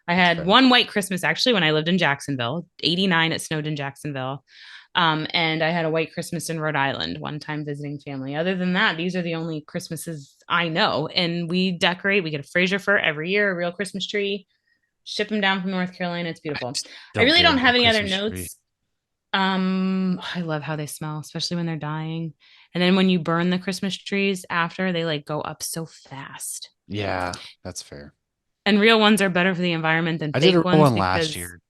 I That's had fair. one white Christmas actually when I lived in Jacksonville. 89 it snowed in Jacksonville. And I had a white Christmas in Rhode Island one time visiting family. Other than that, these are the only Christmases I know. And we decorate. We get a Fraser fir every year, a real Christmas tree, ship them down from North Carolina. It's I beautiful. just I don't really get a don't real have any other Christmas tree. notes. I love how they smell, especially when they're dying. And then when you burn the Christmas trees after, they like go up so fast. Yeah, that's fair. And real ones are better for the environment than I did a fake real ones one last because, year.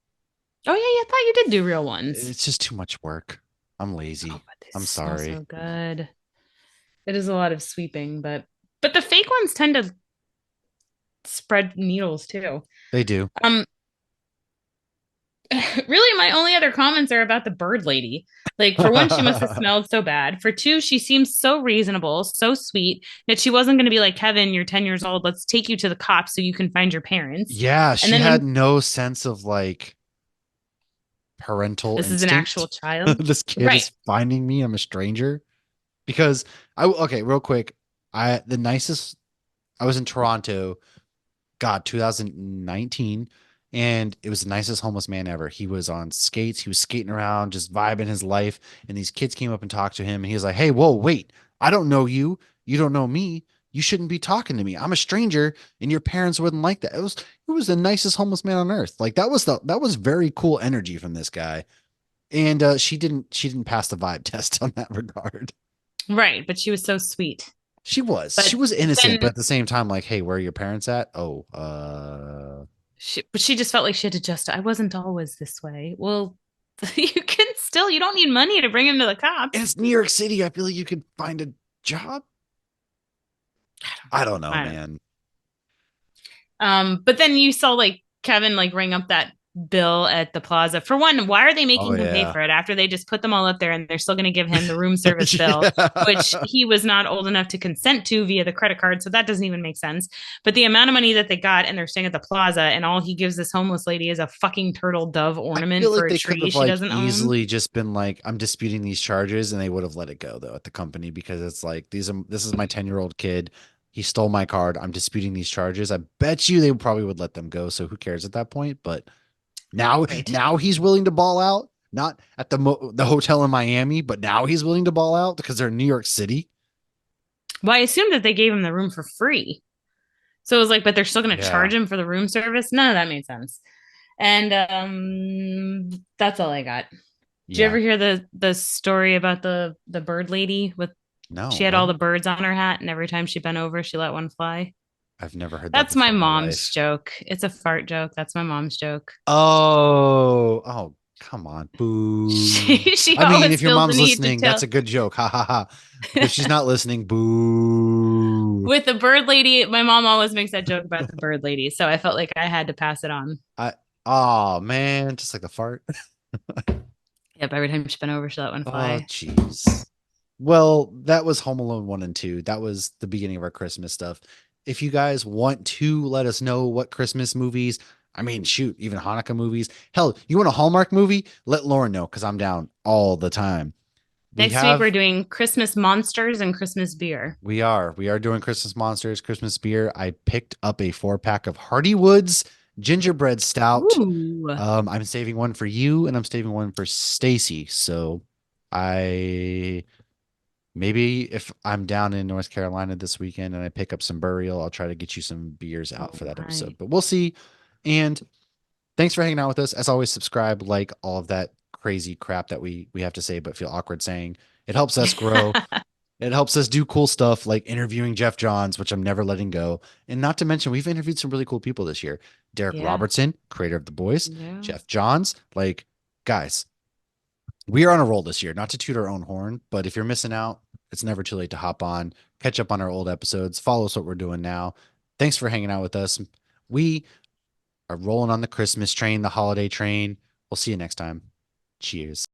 oh, yeah, yeah, I thought you did do real ones. It's just too much work. I'm Oh, lazy. but they I'm smell sorry. so good. It is a lot of sweeping, but the fake ones tend to spread needles too. They do. Um, really, my only other comments are about the bird lady. Like, for one, she must have smelled so bad. For two, she seems so reasonable, so sweet that she wasn't going to be like, Kevin, you're 10 years old. Let's take you to the cops so you can find your parents. Yeah, And she then had when no sense of like parental this is an actual instinct. child, This kid right? is finding me. I'm a stranger. Because okay, real quick. The nicest I was in Toronto, God, 2019, and it was the nicest homeless man ever. He was on skates, he was skating around, just vibing his life, and these kids came up and talked to him, and he was like, "Hey, whoa, wait, I don't know you, you don't know me, you shouldn't be talking to me. I'm a stranger, and your parents wouldn't like that." It was the nicest homeless man on earth. Like that was very cool energy from this guy, and she didn't pass the vibe test on that regard. Right, but she was so sweet. She But was innocent, but then at the same time, like, hey, where are your parents at? Oh, but she just felt like she had to just. I wasn't always this way. Well, you can still. You don't need money to bring him to the and cops. it's New York City. I feel like you could find a job. I don't know, I don't know. man. But then you saw like Kevin like ring up that bill at the plaza. For one, why are they Oh making him pay yeah. for it after they just put them all up there and they're still going to give him the room service bill, which Yeah. he was not old enough to consent to via the credit card. So that doesn't even make sense. But the amount of money that they got and they're staying at the plaza and all he gives this homeless lady is a fucking turtle dove I feel ornament for like a they could tree have she like doesn't own. easily just been like, I'm disputing these charges, and they would have let it go though at the company because it's like this is my 10-year-old kid. He stole my card. I'm disputing these charges. I bet you they probably would let them go. So who cares at that point? But Right. now he's willing to ball out. Not at the hotel in Miami, but now he's willing to ball out because they're in New York City. Well, I assumed that they gave him the room for free. So it was like, but they're still going to Yeah. charge him for the room service. None of that made sense. And that's all I got. Did you ever Yeah. hear the story about the bird lady with No, she had all what? the birds on her hat and every time she bent over she let one fly? I've never heard that That's my before in my mom's life. joke. It's a fart joke. That's my mom's joke. Oh, come on. She Boo. she I mean, always if your feels the mom's need to listening, that's tell a good joke. Ha ha ha. But if she's not listening, boo. with the bird lady, my mom always makes that joke about the bird lady. So I felt like I had to pass it on. I oh man, just like the fart. Yep, every time she bent over, she let one Oh, fly. jeez. Well, that was Home Alone 1 and 2. That was the beginning of our Christmas stuff. If you guys want to let us know what Christmas movies, I mean, shoot, even Hanukkah movies. Hell, you want a Hallmark movie? Let Lauren know because I'm down all the time. We Next week we're have doing Christmas monsters and Christmas beer. we are doing Christmas monsters, Christmas beer. I picked up a 4-pack of Hardywood's gingerbread stout. Ooh. I'm saving one for you and I'm saving one for Stacy. So I maybe if I'm down in North Carolina this weekend and I pick up some burial, I'll try to get you some beers out Oh for that my. episode. But we'll see. And thanks for hanging out with us. As always, subscribe, like all of that crazy crap that we have to say but feel awkward saying. It helps us grow. It helps us do cool stuff like interviewing Jeff Johns, which I'm never letting go. And not to mention, we've interviewed some really cool people this year. Derek Yeah. Robertson, creator of The Boys, Yeah. Jeff Johns. Like, guys, we are on a roll this year. Not to toot our own horn, but if you're missing out, it's never too late to hop on, catch up on our old episodes, follow us what we're doing now. Thanks for hanging out with us. We are rolling on the Christmas train, the holiday train. We'll see you next time. Cheers.